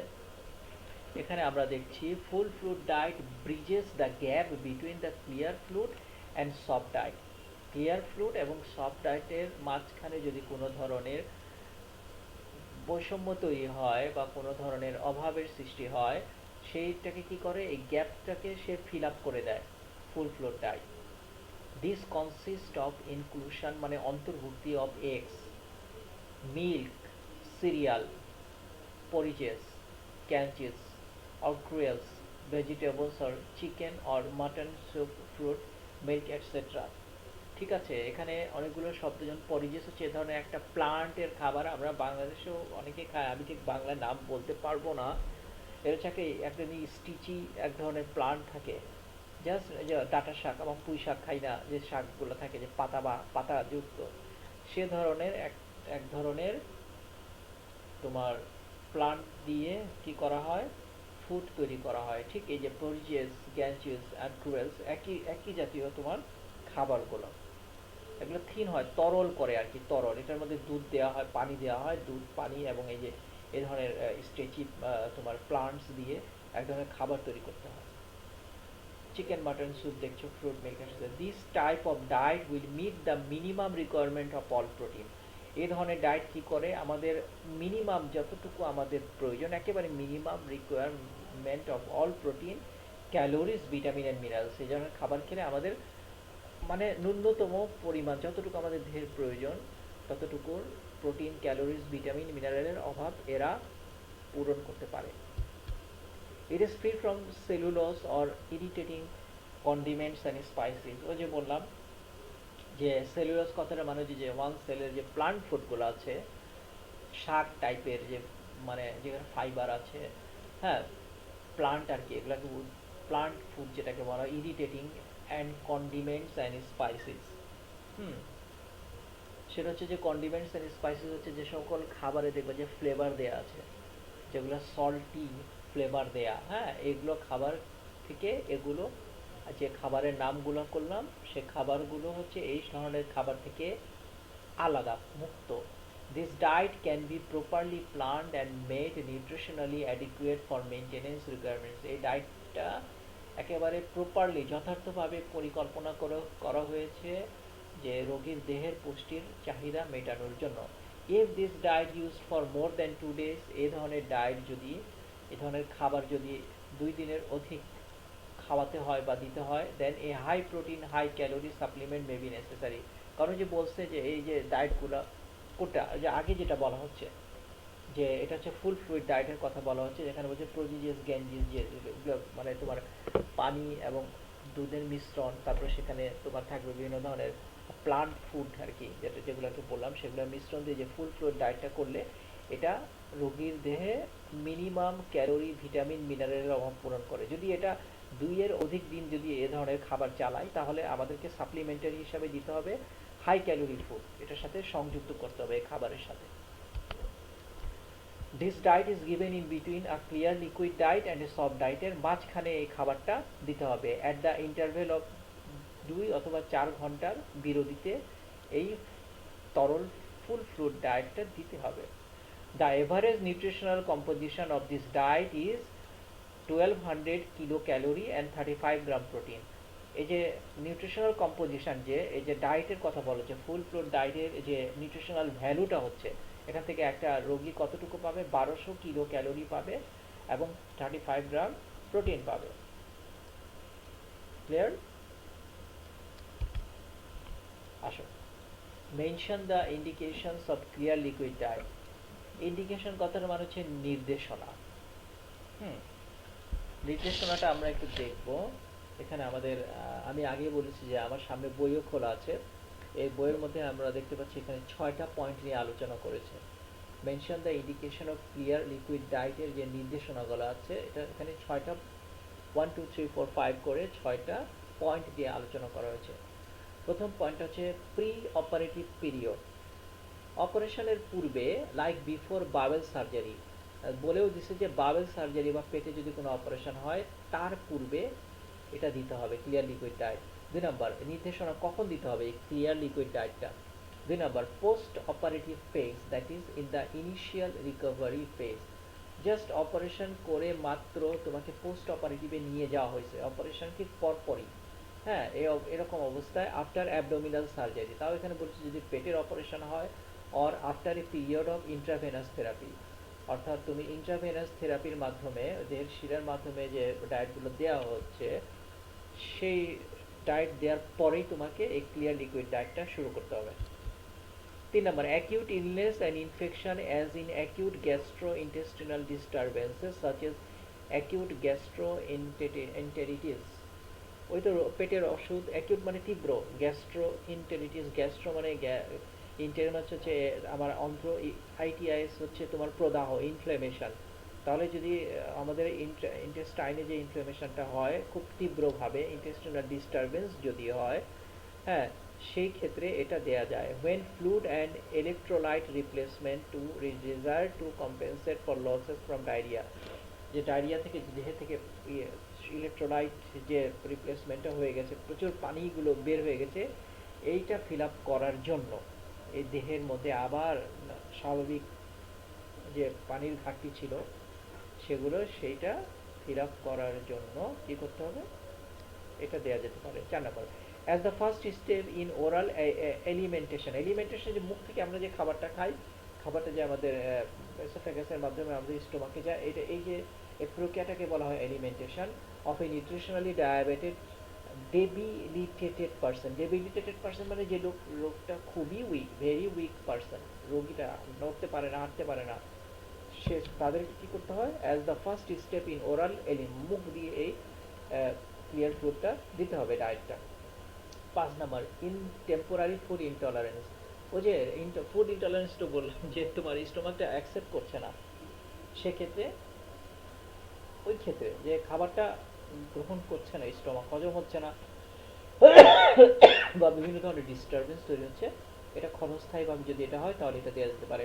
এখানে আমরা দেখছি full fluid diet bridges the gap between the clear fluid and soft diet. Clear fluid এবং সফট ডায়েটের মাঝখানে যদি কোনো ধরনের বৈষম্য তৈরি হয় বা কোনো ধরনের অভাবের সৃষ্টি হয়, সেইটাকে কি করে, এই গ্যাপটাকে সে ফিল আপ করে দেয় full fluid diet. This consist of inclusion মানে অন্তর্ভুক্তি of eggs, milk, cereal, porridges, candies, or gruels, vegetables or chicken or mutton soup, fruit, milk, etc. ঠিক আছে, এখানে অনেকগুলো শব্দ, যেমন পরিজেস হচ্ছে এ ধরনের একটা প্লান্টের খাবার, আমরা বাংলাদেশেও অনেকে খায়, আমি ঠিক বাংলা নাম বলতে পারবো না। এর হচ্ছে একটা স্টিচি এক ধরনের প্লান্ট থাকে, জাস্ট যে ডাঁটা শাক এবং পুঁই শাক খাই না, যে শাকগুলো থাকে যে পাতা বা পাতা যুক্ত, সে ধরনের এক ধরনের তোমার প্লান্ট দিয়ে কি করা হয়, ফুড তৈরি করা হয়। ঠিক এই যে পরিজেস, গ্যাঞ্চিস অ্যান্ড ক্রুয়েলস একই জাতীয় তোমার খাবারগুলো, এগুলো থিন হয়, তরল করে আর কি, তরল, এটার মধ্যে দুধ দেওয়া হয়, পানি দেওয়া হয়, দুধ পানি এবং এই যে এই ধরনের স্ট্রেচি তোমার প্লান্টস দিয়ে এক ধরনের খাবার তৈরি করতে হয়। চিকেন, মাটন স্যুপ দেখছো, fruit, milk, this type of diet will meet the minimum requirement of all protein. এই ধরনের ডায়েট কি করে, আমাদের মিনিমাম যতটুকু আমাদের প্রয়োজন, একেবারে minimum requirement of all protein, calories, vitamin and minerals, এই ধরনের খাবার খেলে আমাদের মানে ন্যূনতম পরিমাণ যতটুকু আমাদের দেহের প্রয়োজন ততটুকুর প্রোটিন, ক্যালোরিজ, ভিটামিন, মিনারেলের অভাব এরা পূরণ করতে পারে। It is free from cellulose or irritating condiments and spices. ওই যে বললাম যে সেলুলোজ কথাটা মানে যে ওয়ান সেলের যে প্লান্ট ফুডগুলো আছে, শাক টাইপের যে মানে যেখানে ফাইবার আছে, হ্যাঁ, প্লান্ট আর কি, এগুলোকে প্লান্ট ফুড যেটাকে বলা হয়, ইরিটেটিং অ্যান্ড কন্ডিমেন্টস অ্যান্ড স্পাইসিস। হুম, সেটা হচ্ছে যে কন্ডিমেন্টস অ্যান্ড স্পাইসিস হচ্ছে যে সকল খাবারে দেখবে যে ফ্লেভার দেয়া আছে, যেগুলো সল্টি ফ্লেভার দেয়া, হ্যাঁ, এগুলো খাবার থেকে এগুলো যে খাবারের নামগুলো করলাম সে খাবারগুলো হচ্ছে এই ধরনের খাবার থেকে আলাদা, মুক্ত। This diet can be properly planned and made nutritionally adequate for maintenance requirements. এই ডায়েটটা একেবারে প্রপারলি যথার্থভাবে পরিকল্পনা করা হয়েছে যে রোগীর দেহের পুষ্টির চাহিদা মেটানোর জন্য। If this diet used for more than 2 days, এই ধরনের ডায়েট যদি, এই ধরনের খাবার যদি 2 দিনের অধিক খাওয়াতে হয় বা দিতে হয়, then a high protein high calorie supplement may be necessary. কারণ যে বলছে যে এই যে ডায়েটগুলো কোটা যে আগে যেটা বলা হচ্ছে যে এটা হচ্ছে ফুল ফ্লুইড ডায়েটের কথা বলা হচ্ছে, যেখানে বলছে প্রোজিজিয়াস গ্যাঞ্জিস, যে মানে তোমার পানি এবং দুধের মিশ্রণ, তারপরে সেখানে তোমার থাকবে বিভিন্ন ধরনের প্লান্ট ফুড আর কি, যেটা যেগুলোকে বললাম সেগুলোর মিশ্রণ দিয়ে যে ফুল ফ্লুইড ডায়েটটা করলে এটা রোগীর দেহে মিনিমাম ক্যালোরি, ভিটামিন, মিনারেলের অভাব পূরণ করে। যদি এটা 2 এর অধিক দিন যদি এ ধরনের খাবার চালাই তাহলে আমাদেরকে সাপ্লিমেন্টারি হিসাবে দিতে হবে হাই ক্যালোরি ফুড, এটার সাথে সংযুক্ত করতে হবে এই খাবারের সাথে। This diet is given in between a clear liquid diet and a soft ডায়েটের মাঝখানে এই খাবারটা দিতে হবে অ্যাট দ্য ইন্টারভেল অফ 2 অথবা 4 ঘন্টার বিরতিতে এই তরল ফুল ফ্রুট ডায়েটটা দিতে হবে। The average nutritional composition of this diet is 1200 kilo calorie and 35 gram protein. এই যে নিউট্রিশনাল কম্পোজিশন, যে এই যে ডায়েটের কথা বলো, যে ফুল ফ্রুট ডায়েটের যে নিউট্রিশনাল ভ্যালুটা হচ্ছে, এখান থেকে একটা রোগী কতটুকু পাবে, 1200 কিলো ক্যালোরি পাবে এবং 35 গ্রাম প্রোটিন পাবে। ক্লিয়ার? আসো, mention the indications of clear liquid diet. Indication কথাটা মানে হচ্ছে নির্দেশনা। হুম, নির্দেশনাটা আমরা একটু দেখব। এখানে আমাদের আমি আগে বলেছি যে আমার সামনে বইও খোলা আছে, এই বইয়ের মধ্যে আমরা দেখতে পাচ্ছি এখানে 6টা পয়েন্ট নিয়ে আলোচনা করেছে। Mention the indication of clear liquid ডায়েটের যে নির্দেশনাগুলো আছে, এটা এখানে 6টা 1 2 3 4 5 করে 6টা পয়েন্ট দিয়ে আলোচনা করা হয়েছে। প্রথম পয়েন্ট হচ্ছে প্রি অপারেটিভ পিরিয়ড, অপারেশনের পূর্বে, লাইক বিফোর বাওয়েল সার্জারি, বলেও দিছে যে বাওয়েল সার্জারি বা পেটে যদি কোনো অপারেশন হয় তার পূর্বে এটা দিতে হবে ক্লিয়ার লিকুইড ডায়েট। 2 নম্বর, নির্দেশনা কখন দিতে হবে এই ক্লিয়ার লিকুইড ডায়েটটা। 2 number, post operative phase, that is in the initial recovery phase. Just operation করে মাত্র তোমাকে পোস্ট অপারেটিভে নিয়ে যাওয়া হয়েছে, অপারেশন ঠিক পরপরই, হ্যাঁ, এরকম অবস্থায় আফটার অ্যাবডোমিনাল সার্জারি। তাও এখানে বলছি যদি পেটের অপারেশন হয় or after a period of intravenous therapy, অর্থাৎ তুমি ইন্ট্রাভেনাস থেরাপির মাধ্যমে দেহের শিরার মাধ্যমে যে ডায়েটগুলো দেওয়া হচ্ছে সেই ডায়েট দেওয়ার পরেই তোমাকে এই ক্লিয়ার লিকুইড ডায়েটটা শুরু করতে হবে। 3 number, acute illness and infection as in acute gastrointestinal disturbances such as acute gastroenteritis. ওই তো পেটের অসুখ, অ্যাকিউট মানে তীব্র, গ্যাস্ট্রো ইন্টেরিটিস, গ্যাস্ট্রো মানে ইন্টের হচ্ছে আমার অন্ত্র, আইটিআইএস হচ্ছে তোমার প্রদাহ, ইনফ্লেমেশন। তাহলে যদি আমাদের ইন্টেস্টাইনে যে ইনফ্লেমেশনটা হয় খুব তীব্রভাবে, ইন্টেস্টিনাল ডিস্টারবেন্স যদি হয়, হ্যাঁ, সেই ক্ষেত্রে এটা দেয়া যায়। when fluid and electrolyte replacement to desired to compensate for losses from diarrhea, যে ডায়রিয়া থেকে দেহে থেকে ইলেকট্রোলাইট যে রিপ্লেসমেন্টটা হয়ে গেছে, প্রচুর পানিগুলো বের হয়ে গেছে, এইটা ফিল আপ করার জন্য এই দেহের মধ্যে আবার স্বাভাবিক যে পানির ঘাটতি ছিল সেগুলো সেইটা ফিল আপ করার জন্য কি করতে হবে, এটা দেয়া যেতে পারে। 4 number, as the first step in oral alimentation, alimentation যে মুখ থেকে আমরা যে খাবারটা খাই, খাবারটা যে আমাদের এসোফেগাসের মাধ্যমে আমাদের স্টোমাকে যায়, এটা এই যে এই প্রক্রিয়াটাকে বলা হয় এলিমেন্টেশন অফ এ নিউট্রিশনালি ডায়াবেটেড ডেবিলিটেটেড পার্সন। ডেবিলিটেটেড পার্সন মানে যে লোকটা খুবই উইক, ভেরি উইক পার্সন, রোগীটা নড়তে পারে না, হাঁটতে পারে না, সে তাদেরকে কি করতে হয়, as the first step in oral এলিম, মুখ দিয়ে এই ক্লিয়ার ফ্লুইডটা দিতে হবে, ডায়েটটা। 5 number, in temporary food intolerance. ওই যে ফুড ইনটলারেন্স তো বললাম যে তোমার স্টোমাকটা অ্যাকসেপ্ট করছে না, সেক্ষেত্রে ওই ক্ষেত্রে যে খাবারটা গ্রহণ করছে না, স্টোমাক হজম হচ্ছে না বা বিভিন্ন ধরনের ডিস্টারবেন্স তৈরি হচ্ছে, এটা ক্ষণস্থায়ীভাবে যদি এটা হয় তাহলে এটা দেওয়া যেতে পারে।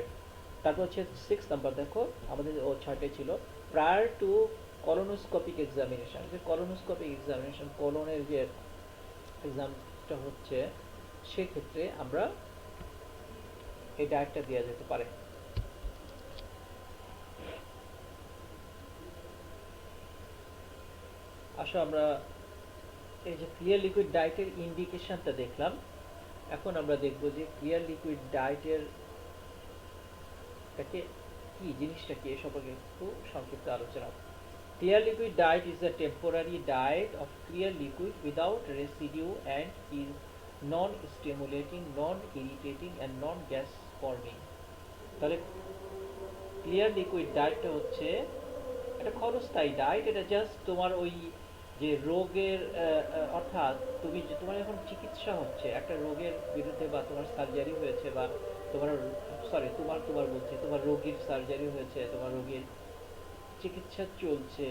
তারপর হচ্ছে 6 নাম্বার, দেখো আমাদের ও 6টাই ছিল, প্রায়ার টু কলোনোস্কোপিক এক্সামিনেশন। যে কলোনোস্কোপিক এক্সামিনেশন, কলনের যে এক্সামটা হচ্ছে, সেক্ষেত্রে আমরা এই ডায়েটটা দেওয়া যেতে পারে। আসো আমরা এই যে ক্লিয়ার লিকুইড ডায়েটের ইন্ডিকেশনটা দেখলাম, এখন আমরা দেখব যে ক্লিয়ার লিকুইড ডায়েটের কি জিনিসটা কি, এ সম্পর্কে একটু সংক্ষিপ্ত আলোচনা। Clear liquid diet is a temporary diet of clear liquid without residue and is non-stimulating, non-irritating and non-gas forming. তাহলে ক্লিয়ার লিকুইড ডায়েটটা হচ্ছে একটা ক্ষণস্থায়ী ডায়েট। এটা জাস্ট তোমার ওই যে রোগের অর্থাৎ তুমি যে তোমার এখন চিকিৎসা হচ্ছে একটা রোগের বিরুদ্ধে, বা তোমার সার্জারি হয়েছে, বা তোমার তোমার বলছি, তোমার রোগীর সার্জারি হয়েছে, তোমার রোগীর চিকিৎসা চলছে,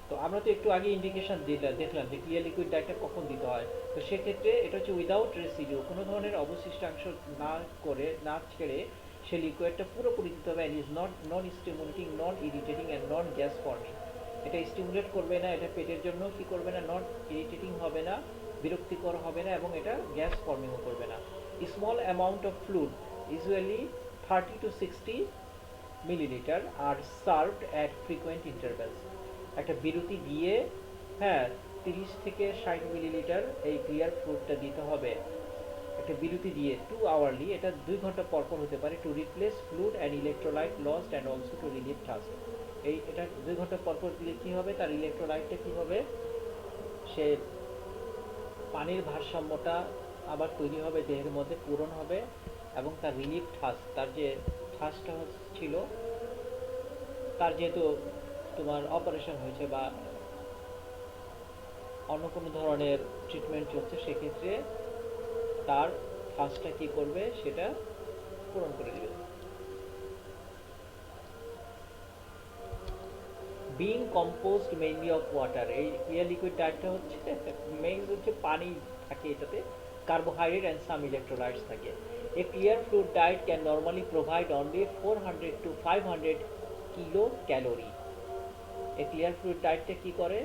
তো আমরা তো একটু আগে ইন্ডিকেশন দেখলাম যে ক্লিয়ার লিকুইড ডায়েটটা কখন দিতে হয়। তো সেক্ষেত্রে এটা হচ্ছে উইদাউট রেসিডিউ, কোনো ধরনের অবশিষ্টাংশ না ছেড়ে সে লিকুইডটা পুরোপুরি দিতে হবে, and is non stimulating, non irritating and non gas forming. এটা স্টিমুলেট করবে না, এটা পেটের জন্য কি করবে না, নন ইরিটেটিং হবে না, বিরক্তিকর হবে না, এবং এটা গ্যাস ফর্মিংও করবে না। Small amount of fluid, usually 30 to 60 millilitre, are served at frequent intervals. একটা বিরতি দিয়ে, হ্যাঁ, 30 থেকে 60 মিলিলিটার এই ক্লিয়ার ফ্লুইডটা দিতে হবে একটা বিরতি দিয়ে, 2 আওয়ারলি, এটা 2 ঘন্টা পর পর হতে পারে, to replace fluid and electrolyte lost and also to relieve thirst. এটা 2 ঘন্টা পর পর দিলে কি হবে, তার ইলেকট্রোলাইটটা কি হবে, সে পানির ভারসাম্যটা আবার তৈরি হবে, দেহের মধ্যে পূরণ হবে, এবং তার রিলিভ থার্স্ট, তার যে থার্স্টটা ছিল, তার যেহেতু তোমার অপারেশন হয়েছে বা অন্য কোনো ধরনের ট্রিটমেন্ট চলছে, সেক্ষেত্রে তার থার্স্টটা কি করবে, সেটা পূরণ করে দিবে। Being composed mainly of water, এই ক্লিয়ার লিকুইড ডায়েটটা হচ্ছে মেইন হচ্ছে পানি থাকে এটাতে, কার্বোহাইড্রেট অ্যান্ড সাম ইলেকট্রোলাইটস থাকে। A clear fluid diet can normally provide only 400 to 500 kilocalorie. এই ক্লিয়ার ফ্লুইড ডায়েটটা কি করে,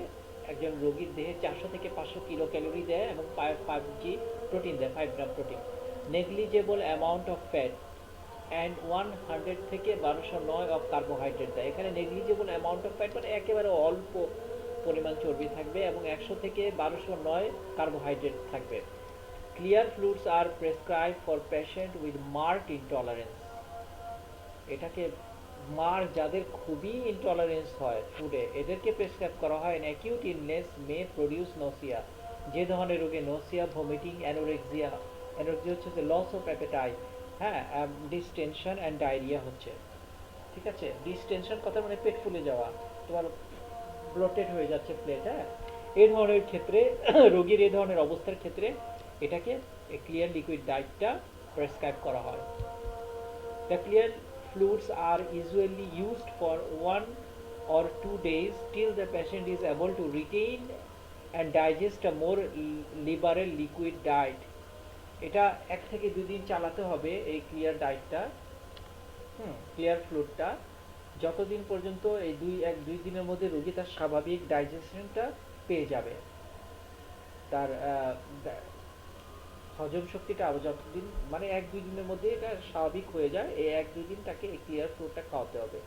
একজন রোগীর দেহে 400 থেকে 500 কিলো ক্যালোরি দেয়, এবং 5g প্রোটিন দেয়, 5 gram protein, negligible amount of fat and 100 থেকে 1209 অফ কার্বোহাইড্রেট দেয়। এখানে নেগলিজেবল অ্যামাউন্ট অফ ফ্যাট মানে একেবারে অল্প পরিমাণ চর্বি থাকবে, এবং 100 থেকে 1209 কার্বোহাইড্রেট থাকবে। Clear fluids are prescribe for patient with marked intolerance. এটাকে যাদের খুবই ইনটলারেন্স হয় ফুডে, এদেরকে প্রেসক্রাইব করা হয়। অ্যাকিউট ইলনেস মে প্রডিউস নোসিয়া, যে ধরনের রোগে নোসিয়া, ভমিটিং, অ্যানোরেক্সিয়া হচ্ছে লস অফ অ্যাপেটাইট, হ্যাঁ, ডিসটেনশন অ্যান্ড ডায়রিয়া হচ্ছে, ঠিক আছে। ডিসটেনশন কথা মানে পেট ফুলে যাওয়া, তোমার ব্লটেড হয়ে যাচ্ছে প্লেট, হ্যাঁ, এই ধরনের ক্ষেত্রে রোগীর এই ধরনের অবস্থার ক্ষেত্রে এটাকে ক্লিয়ার লিকুইড ডায়েটটা প্রেসক্রাইব করা হয়। The clear fluids are usually used for 1 or 2 days till the patient is able to retain and digest a more liberal liquid diet. এটা 1 থেকে 2 দিন চালাতে হবে এই ক্লিয়ার ডায়েটটা, ক্লিয়ার ফ্লুইডটা, যতদিন পর্যন্ত এই 2 দিনের মধ্যে রোগী তার স্বাভাবিক ডাইজেশনটা পেয়ে যাবে, তার হজম শক্তিটা আরো যতদিন মানে 1-2 দিনের মধ্যে এটা স্বাভাবিক হয়ে যায়, এই 1-2 দিন তাকে এই ক্লিয়ার ফ্লুইডটা খাওয়াতে হবে।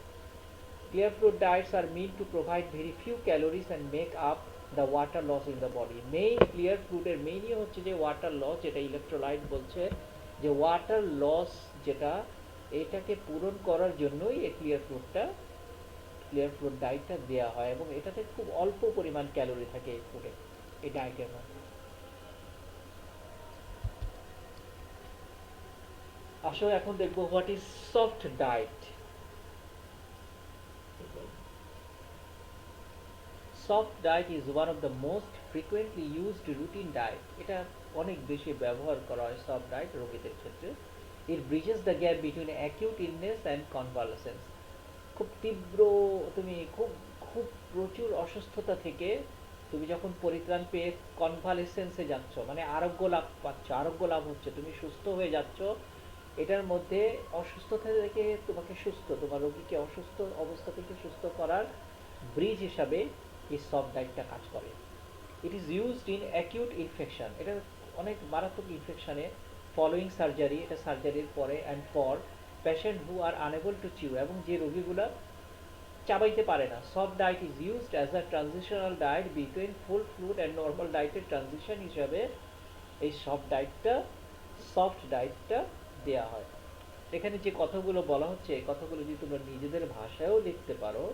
Clear fluid diets are meant to provide very few calories and make up the water loss in the body. Main clear ফ্লুইডের মেইনই হচ্ছে যে ওয়াটার লস, যেটা ইলেকট্রোলাইট বলছে, যে ওয়াটার লস যেটা, এটাকে পূরণ করার জন্যই এই ক্লিয়ার ফ্লুইড ডায়েটটা দেওয়া হয়, এবং এটাতে খুব অল্প পরিমাণ ক্যালোরি থাকে এই ফুডে। এই ডায়েটের মধ্যে। আসলে এখন দেখবো what is soft diet. Soft diet is one of the most frequently used routine diet. এটা অনেক বেশি ব্যবহার করা হয় সফট ডায়েট রোগীদের ক্ষেত্রে। It bridges the gap between acute illness and convalescence. খুব তীব্র, তুমি খুব খুব প্রচুর অসুস্থতা থেকে তুমি যখন পরিত্রাণ পেয়ে কনভালেসেন্সে যাচ্ছ, মানে আরোগ্য লাভ পাচ্ছ, আরোগ্য লাভ হচ্ছে, তুমি সুস্থ হয়ে যাচ্ছ, এটার মধ্যে অসুস্থতা থেকে তোমাকে সুস্থ, তোমার রোগীকে অসুস্থ অবস্থা থেকে সুস্থ করার ব্রিজ হিসাবে এই সফট ডায়েটটা কাজ করে। It is used in acute infection, এটা অনেক মারাত্মক ইনফেকশনে, ফলোয়িং সার্জারি, এটা সার্জারির পরে, and for patient who are unable to chew, এবং যে রোগীগুলা চাবাইতে পারে না। Soft diet is used as a transitional diet between full fluid and normal ডায়েটের ট্রানজিশন হিসাবে এই সফট ডায়েটটা দেয়া হয়। এখানে যে কথাগুলো বলা হচ্ছে, এই কথাগুলো যদি তোমরা নিজেদের ভাষায়ও লিখতে পারো,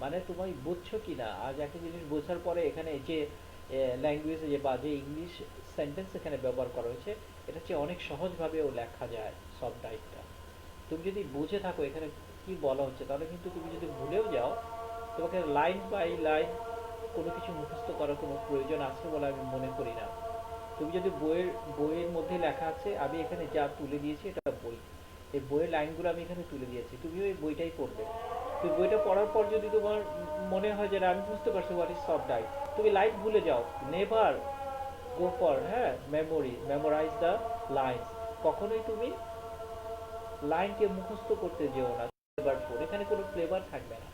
মানে তুমি বুঝছো কি না, আজ একটা জিনিস বোঝার পরে এখানে যে ল্যাঙ্গুয়েজে যে বা যে ইংলিশ সেন্টেন্স এখানে ব্যবহার করা হয়েছে, এটা হচ্ছে অনেক সহজভাবেও লেখা যায় সফট ডায়েটটা। তুমি যদি বুঝে থাকো এখানে কি বলা হচ্ছে, তাহলে কিন্তু তুমি যদি ভুলেও যাও, তোমাকে লাইন বাই লাইন কোনো কিছু মুখস্থ করার কোনো প্রয়োজন আছে বলে আমি মনে করি না। তুমি যদি বইয়ের মধ্যে লেখা আছে, আমি এখানে যা তুলে দিয়েছি এটা বই, এই বইয়ের লাইনগুলো আমি এখানে তুলে দিয়েছি, তুমিও এই বইটাই পড়বে। তুমি বইটা পড়ার পর যদি তোমার মনে হয় যে আমি বুঝতে পারছি হোয়াট ইজ সফট ডায়েট, তুমি লাইন ভুলে যাও, never go for memorize the lines. কখনোই তুমি লাইনকে মুখস্থ করতে যেও না। ফ্লেভার ফুড, এখানে কোনো ফ্লেভার থাকবে না,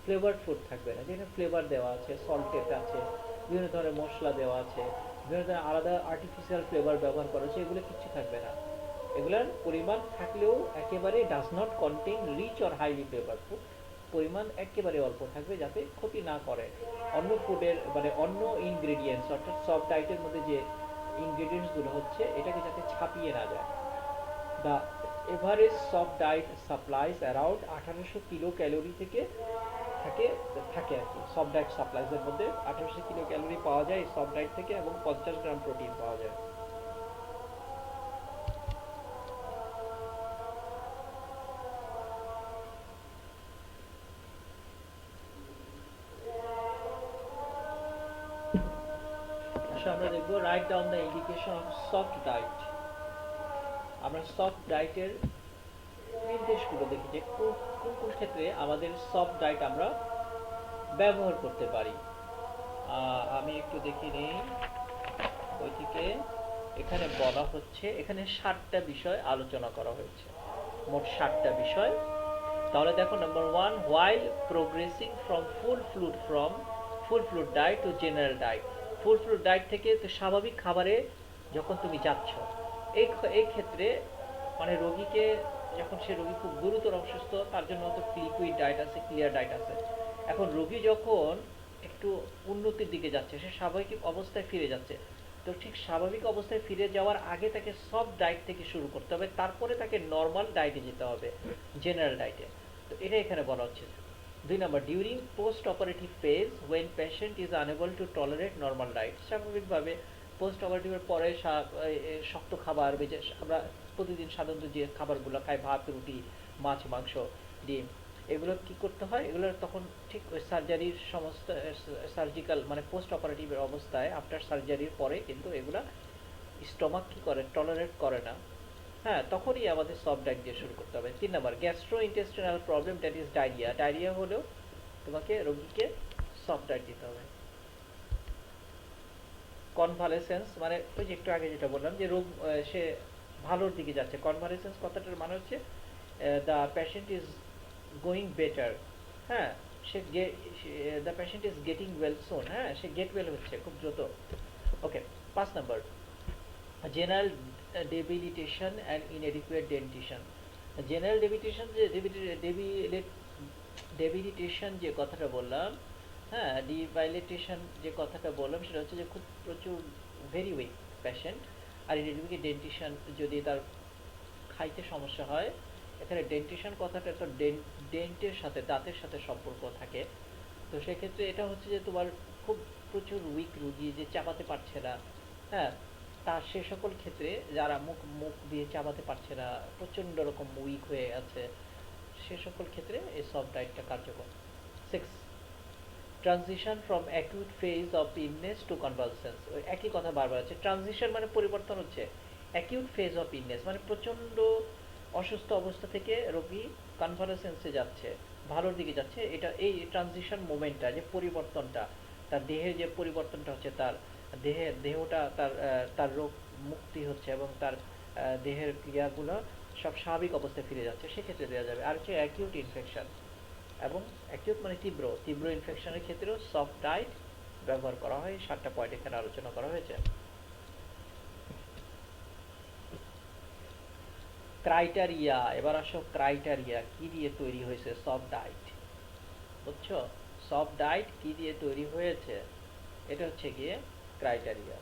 ফ্লেভার ফুড থাকবে না, যেখানে ফ্লেভার দেওয়া আছে, সল্টেড আছে, বিভিন্ন ধরনের মশলা দেওয়া আছে, বিভিন্ন ধরনের আলাদা আর্টিফিশিয়াল ফ্লেভার ব্যবহার করা হচ্ছে, এগুলো কিছু থাকবে না। এগুলোর পরিমাণ থাকলেও একেবারে does not contain rich or highly flavour food, পরিমাণ একেবারে অল্প থাকবে যাতে ক্ষতি না করে অন্য ফুডের, মানে অন্য ইনগ্রেডিয়েন্টস, অর্থাৎ সফট ডায়েটের মধ্যে যে ইনগ্রেডিয়েন্টসগুলো হচ্ছে এটাকে যাতে ছাপিয়ে না যায়। The average soft diet supplies around 1800 kilo calorie থেকে থাকে থাকে আর কি। সফট ডায়েট সাপ্লাইজের মধ্যে 1800 কিলো ক্যালোরি পাওয়া যায় এই সফট ডায়েট থেকে, এবং 50 গ্রাম প্রোটিন পাওয়া যায়। আসলে আমরা দেখবো right down the indication of soft diet. আমরা সফট ডায়েটের নির্দেশগুলো দেখি যে কোন কোন ক্ষেত্রে আমাদের সফট ডায়েট আমরা ব্যবহার করতে পারি। আমি একটু দেখি নেই বই থেকে। এখানে বলা হচ্ছে, এখানে 7টা বিষয় আলোচনা করা হয়েছে, মোট 7টা বিষয়। তাহলে দেখো, number 1, while progressing from full fluid diet to general diet. Full fluid diet থেকে তো স্বাভাবিক খাবারে যখন তুমি যাচ্ছ, এই এই ক্ষেত্রে মানে রোগীকে, যখন সে রোগী খুব গুরুতর অসুস্থ, তার জন্য তো লিকুইড ডায়েট আছে, ক্লিয়ার ডায়েট আছে। এখন রোগী যখন একটু উন্নতির দিকে যাচ্ছে, সে স্বাভাবিক অবস্থায় ফিরে যাচ্ছে, তো ঠিক স্বাভাবিক অবস্থায় ফিরে যাওয়ার আগে তাকে সফট ডায়েট থেকে শুরু করতে হবে, তারপরে তাকে নর্মাল ডায়েটে যেতে হবে, জেনারেল ডায়েটে। তো এটা এখানে বলা হচ্ছে। 2 নম্বর, during post operative phase when patient is unable to tolerate normal diet. স্বাভাবিকভাবে পোস্ট অপারেটিভের পরে শক্ত খাবার, আমরা প্রতিদিন সাধারণত যে খাবারগুলো খাই, ভাত, রুটি, মাছ, মাংস, ডিম, এগুলো কি করতে হয়, এগুলো তখন ঠিক ওই সার্জারির সমস্ত সার্জিক্যাল মানে পোস্ট অপারেটিভের অবস্থায়, আফটার সার্জারির পরে কিন্তু এগুলা স্টমাক কি করে, টলারেট করে না। হ্যাঁ, তখনই আমাদের সফট ডায়েট দিয়ে শুরু করতে হবে। 3 নম্বর, gastrointestinal problem, that is diarrhoea. Diarrhoea হলেও তোমাকে রোগীকে সফট ডায়েট দিতে হবে। কনভালেসেন্স মানে ওই যে একটু আগে যেটা বললাম যে রোগ সে ভালোর দিকে যাচ্ছে, কনভালেসেন্স কথাটার মানে হচ্ছে the patient is going better. হ্যাঁ, সে the patient is getting well soon, হ্যাঁ সে গেট ওয়েল হচ্ছে খুব দ্রুত। ওকে। 5 নম্বর, general debilitation and inadequate dentition. General debilitation, যে ডেবিলিটেশন যে কথাটা বললাম, হ্যাঁ ডিভাইলেটেশন যে কথাটা বললাম, সেটা হচ্ছে যে খুব প্রচুর ভেরি উইক পেশেন্ট। আর ইনএডিকুয়েট ডেন্টিশন যদি তার খাইতে সমস্যা হয়, এখানে ডেন্টিশন কথাটা তো ডেন্টের সাথে, দাঁতের সাথে সম্পর্ক থাকে। তো সেক্ষেত্রে এটা হচ্ছে যে তোমার খুব প্রচুর উইক রুগী যে চাবাতে পারছে না, হ্যাঁ, তার সে সকল ক্ষেত্রে যারা মুখ মুখ দিয়ে চাবাতে পারছে না, প্রচণ্ড রকম উইক হয়ে আছে, সে সকল ক্ষেত্রে এই সফট ডায়েটটা কার্যকর। 6, transition from acute phase of illness to convalescence. ওই একই কথা বারবার আছে, ট্রানজিশন মানে পরিবর্তন হচ্ছে, অ্যাকিউট ফেজ অফ ইলনেস মানে প্রচণ্ড অসুস্থ অবস্থা থেকে রোগী কনভালসেন্সে যাচ্ছে, ভালোর দিকে যাচ্ছে, এটা এই ট্রানজিশন মোমেন্টটা, যে পরিবর্তনটা, তার দেহের যে পরিবর্তনটা হচ্ছে, তার দেহটা তার রোগ মুক্তি হচ্ছে এবং তার দেহের ক্রিয়াগুলো সব স্বাভাবিক অবস্থায় ফিরে যাচ্ছে, সেক্ষেত্রে দেওয়া যাবে। আর হচ্ছে অ্যাকিউট ইনফেকশন, এবং অ্যাকিউট মানে তীব্র তীব্র ইনফেকশনের ক্ষেত্রেও সফট ডায়েট ব্যবহার করা হয়। 7টা পয়েন্ট এখানে আলোচনা করা হয়েছে। ক্রাইটেরিয়া, এবার আসো ক্রাইটেরিয়া কি দিয়ে তৈরি হয়েছে সফট ডায়েট, বুঝছো? সফট ডায়েট কি দিয়ে তৈরি হয়েছে, এটা হচ্ছে গিয়ে ক্রাইটেরিয়া।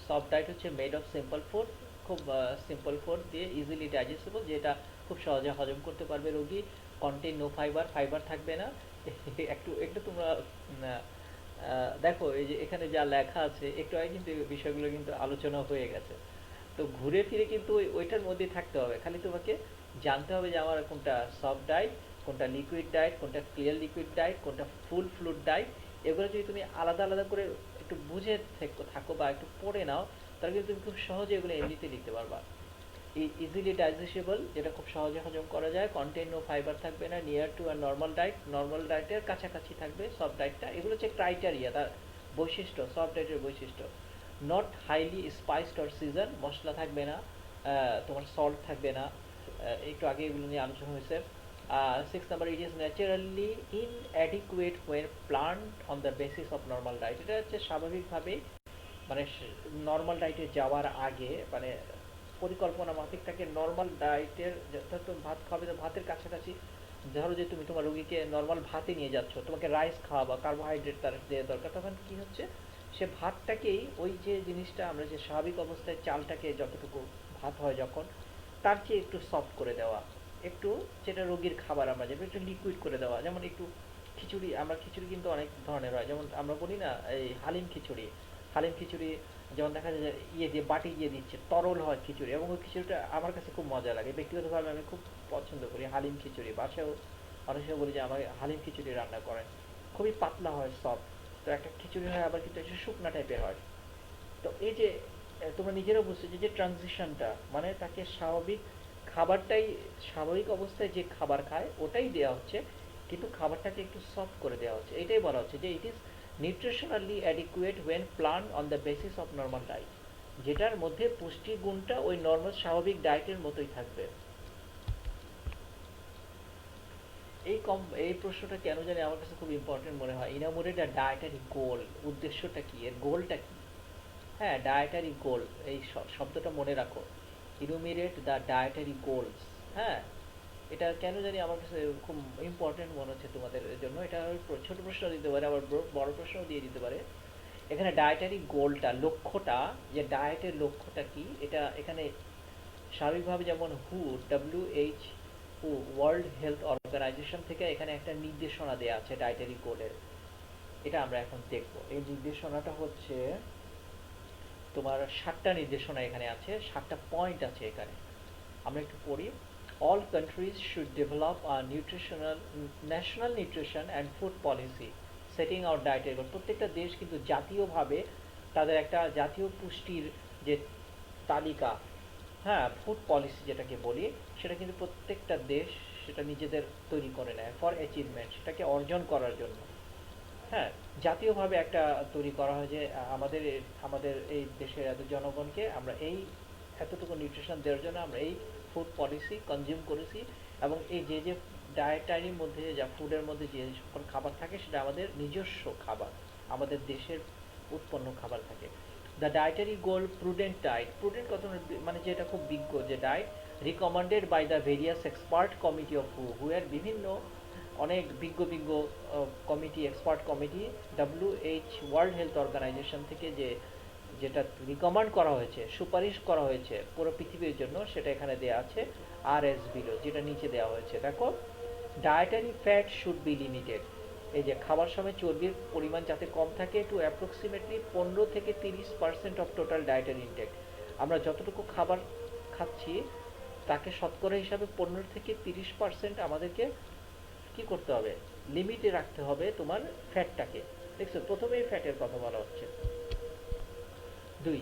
সফট ডায়েট হচ্ছে মেড অফ সিম্পল ফুড, খুব সিম্পল ফুড দিয়ে ইজিলি ডাইজেস্টেবল, যেটা খুব সহজে হজম করতে পারবে রোগী। কন্টেন নো ফাইবার, ফাইবার থাকবে না। একটু একটু তোমরা দেখো এই যে এখানে যা লেখা আছে, একটু আগে কিন্তু এই বিষয়গুলো কিন্তু আলোচনা হয়ে গেছে। তো ঘুরে ফিরে কিন্তু ওইটার মধ্যেই থাকতে হবে, খালি তোমাকে জানতে হবে যে আমার কোনটা সফট ডায়েট, কোনটা লিকুইড ডায়েট, কোনটা ক্লিয়ার লিকুইড ডায়েট, কোনটা ফুল ফ্লুইড ডায়েট। এগুলো যদি তুমি আলাদা আলাদা করে একটু বুঝে থাকো বা একটু পড়ে নাও, তাহলে কিন্তু তুমি খুব সহজে এগুলো এমনিতে লিখতে পারবা। ইজিলি ডাইজেস্টেবল, যেটা খুব সহজে হজম করা যায়, কন্টেন্ট ও ফাইবার থাকবে না, নিয়ার টু আর নর্মাল ডায়েট, নর্মাল ডায়েটের কাছাকাছি থাকবে সফট ডায়েটটা। এগুলো হচ্ছে ক্রাইটেরিয়া, তার বৈশিষ্ট্য, সফট ডায়েটের বৈশিষ্ট্য। Not highly spiced or season, মশলা থাকবে না, তোমার সল্ট থাকবে না, একটু আগে এগুলো নিয়ে আলোচনা হয়েছে। 6 number, it is naturally inadequate when plant on the basis of normal diet. এটা হচ্ছে স্বাভাবিকভাবেই মানে নর্মাল ডায়েটে যাওয়ার আগে মানে পরিকল্পনা মাফিক থাকে নর্মাল ডায়েটের। যথার্থ ভাত খাবে তো ভাতের কাছাকাছি, ধরো যে তুমি তোমার রোগীকে নর্মাল ভাতে নিয়ে যাচ্ছ, তোমাকে রাইস খাওয়া বা কার্বোহাইড্রেট তার দেওয়া দরকার, তখন কি হচ্ছে, সে ভাতটাকেই ওই যে জিনিসটা আমরা যে স্বাভাবিক অবস্থায় চালটাকে যতটুকু ভাত হয় যখন, তার চেয়ে একটু সফট করে দেওয়া, একটু যেটা রোগীর খাবার আমরা যেটা একটু লিকুইড করে দেওয়া। যেমন একটু খিচুড়ি, আমরা খিচুড়ি কিন্তু অনেক ধরনের হয়, যেমন আমরা বলি না এই হালিম খিচুড়ি, হালিম খিচুড়ি যেমন দেখা যায় যে ইয়ে দিয়ে বাটি দিয়ে দিচ্ছে, তরল হয় খিচুড়ি, এবং ওই খিচুড়িটা আমার কাছে খুব মজা লাগে ব্যক্তিগতভাবে, আমি খুব পছন্দ করি হালিম খিচুড়ি। বাসায়ও অনেক সময় বলি যে আমার হালিম খিচুড়ি রান্না করেন, খুবই পাতলা হয়, সফট। তো একটা খিচুড়ি হয় আবার কিন্তু একটু শুকনা টাইপের হয়। তো এই যে তোমরা নিজেরাও বুঝছো যে যে ট্রানজিশনটা মানে তাকে স্বাভাবিক খাবারটাই, স্বাভাবিক অবস্থায় যে খাবার খায় ওটাই দেওয়া হচ্ছে, কিন্তু খাবারটাকে একটু সফট করে দেওয়া হচ্ছে। এটাই বলা হচ্ছে যে it is nutritionally adequate when plan on the basis of normal diet, যেটার মধ্যে পুষ্টি গুণটা ওই নর্মাল স্বাভাবিক ডায়েটের মতোই থাকবে। এই প্রশ্নটা কেন জানি আমার কাছে খুব ইম্পর্টেন্ট মনে হয়। ইনামোরেট দ্য ডায়েটারি গোল, উদ্দেশ্যটা কি, এর গোলটা কি? হ্যাঁ, ডায়েটারি গোল, এই শব্দটা মনে রাখো, ইনুমিরেট দ্য ডায়েটারি গোলস। হ্যাঁ, এটা কেন জানি আমার কাছে খুব ইম্পর্টেন্ট মনে হচ্ছে তোমাদের জন্য। এটা ছোট প্রশ্ন দিতে পারে, আবার বড় প্রশ্ন দিয়ে দিতে পারে। এখানে ডায়েটারি গোলটা, লক্ষ্যটা, যে ডায়েটের লক্ষ্যটা কি, এটা এখানে স্বাভাবিকভাবে যেমন WHO, ওয়ার্ল্ড হেলথ অর্গানাইজেশন থেকে এখানে একটা নির্দেশনা দেওয়া আছে ডায়েটারি গোলের, এটা আমরা এখন দেখব। এই নির্দেশনাটা হচ্ছে তোমার 7টা নির্দেশনা এখানে আছে, 7টা পয়েন্ট আছে এখানে, আমরা একটু পড়ি। All countries should develop a nutritional national nutrition and food policy setting out ডায়েটের গোল। প্রত্যেকটা দেশ কিন্তু জাতীয়ভাবে তাদের একটা জাতীয় পুষ্টির যে তালিকা, হ্যাঁ, ফুড পলিসি যেটাকে বলি, সেটা কিন্তু প্রত্যেকটা দেশ সেটা নিজেদের তৈরি করে নেয় ফর অ্যাচিভমেন্ট, সেটাকে অর্জন করার জন্য। হ্যাঁ, জাতীয়ভাবে একটা তৈরি করা হয় যে আমাদের আমাদের এই দেশের এত জনগণকে আমরা এই এতটুকু নিউট্রিশন দেওয়ার জন্য আমরা এই ফুড পলিসি কনজিউম করেছি, এবং এই যে যে ডায়েটারির মধ্যে যা ফুডের মধ্যে যে সকল খাবার থাকে সেটা আমাদের নিজস্ব খাবার, আমাদের দেশের উৎপন্ন খাবার থাকে। The dietary goal prudent diet, prudent কত মানে যেটা খুব বিজ্ঞ যে diet, recommended by the various expert committee of হুয়ের, বিভিন্ন অনেক বিজ্ঞ বিজ্ঞ committee, expert committee, World Health Organization থেকে যে যেটা রিকমেন্ড করা হয়েছে, সুপারিশ করা হয়েছে পুরো পৃথিবীর জন্য, সেটা এখানে দেওয়া আছে আর এস বিলো, যেটা নিচে দেওয়া হয়েছে দেখো। Dietary fat should be limited. এই যে খাবার সময় চর্বির পরিমাণ যাতে কম থাকে, টু অ্যাপ্রক্সিমেটলি 15 থেকে 30% অফ টোটাল ডায়েটারি ইনটেক। আমরা যতটুকু খাবার খাচ্ছি তাকে শতকরা হিসাবে 15 থেকে 30% আমাদেরকে কি করতে হবে, লিমিটে রাখতে হবে তোমার ফ্যাটটাকে। দেখছো প্রথমেই ফ্যাটের কথা বলা হচ্ছে। 2,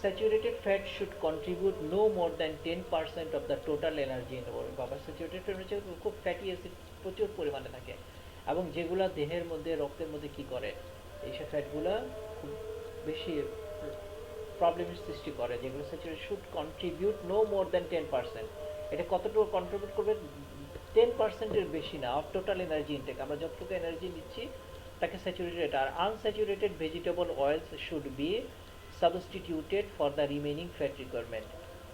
saturated fat should contribute no more than 10% of the total energy in body. বাবা স্যাচুরেটেড ফ্যাট হচ্ছে খুব ফ্যাটি অ্যাসিড প্রচুর পরিমাণে থাকে, এবং যেগুলো দেহের মধ্যে রক্তের মধ্যে কি করে, এইসব ফ্যাটগুলো খুব বেশি প্রবলেমের সৃষ্টি করে, যেগুলো saturated should contribute no more than 10%। এটা কতটুকু কন্ট্রিবিউট করবে, 10%-এর বেশি না অফ টোটাল এনার্জি ইনটেক। আমরা যতটুকু এনার্জি নিচ্ছি তাকে স্যাচুরেটেড। আর unsaturated vegetable oils should be substituted for the remaining fat requirement.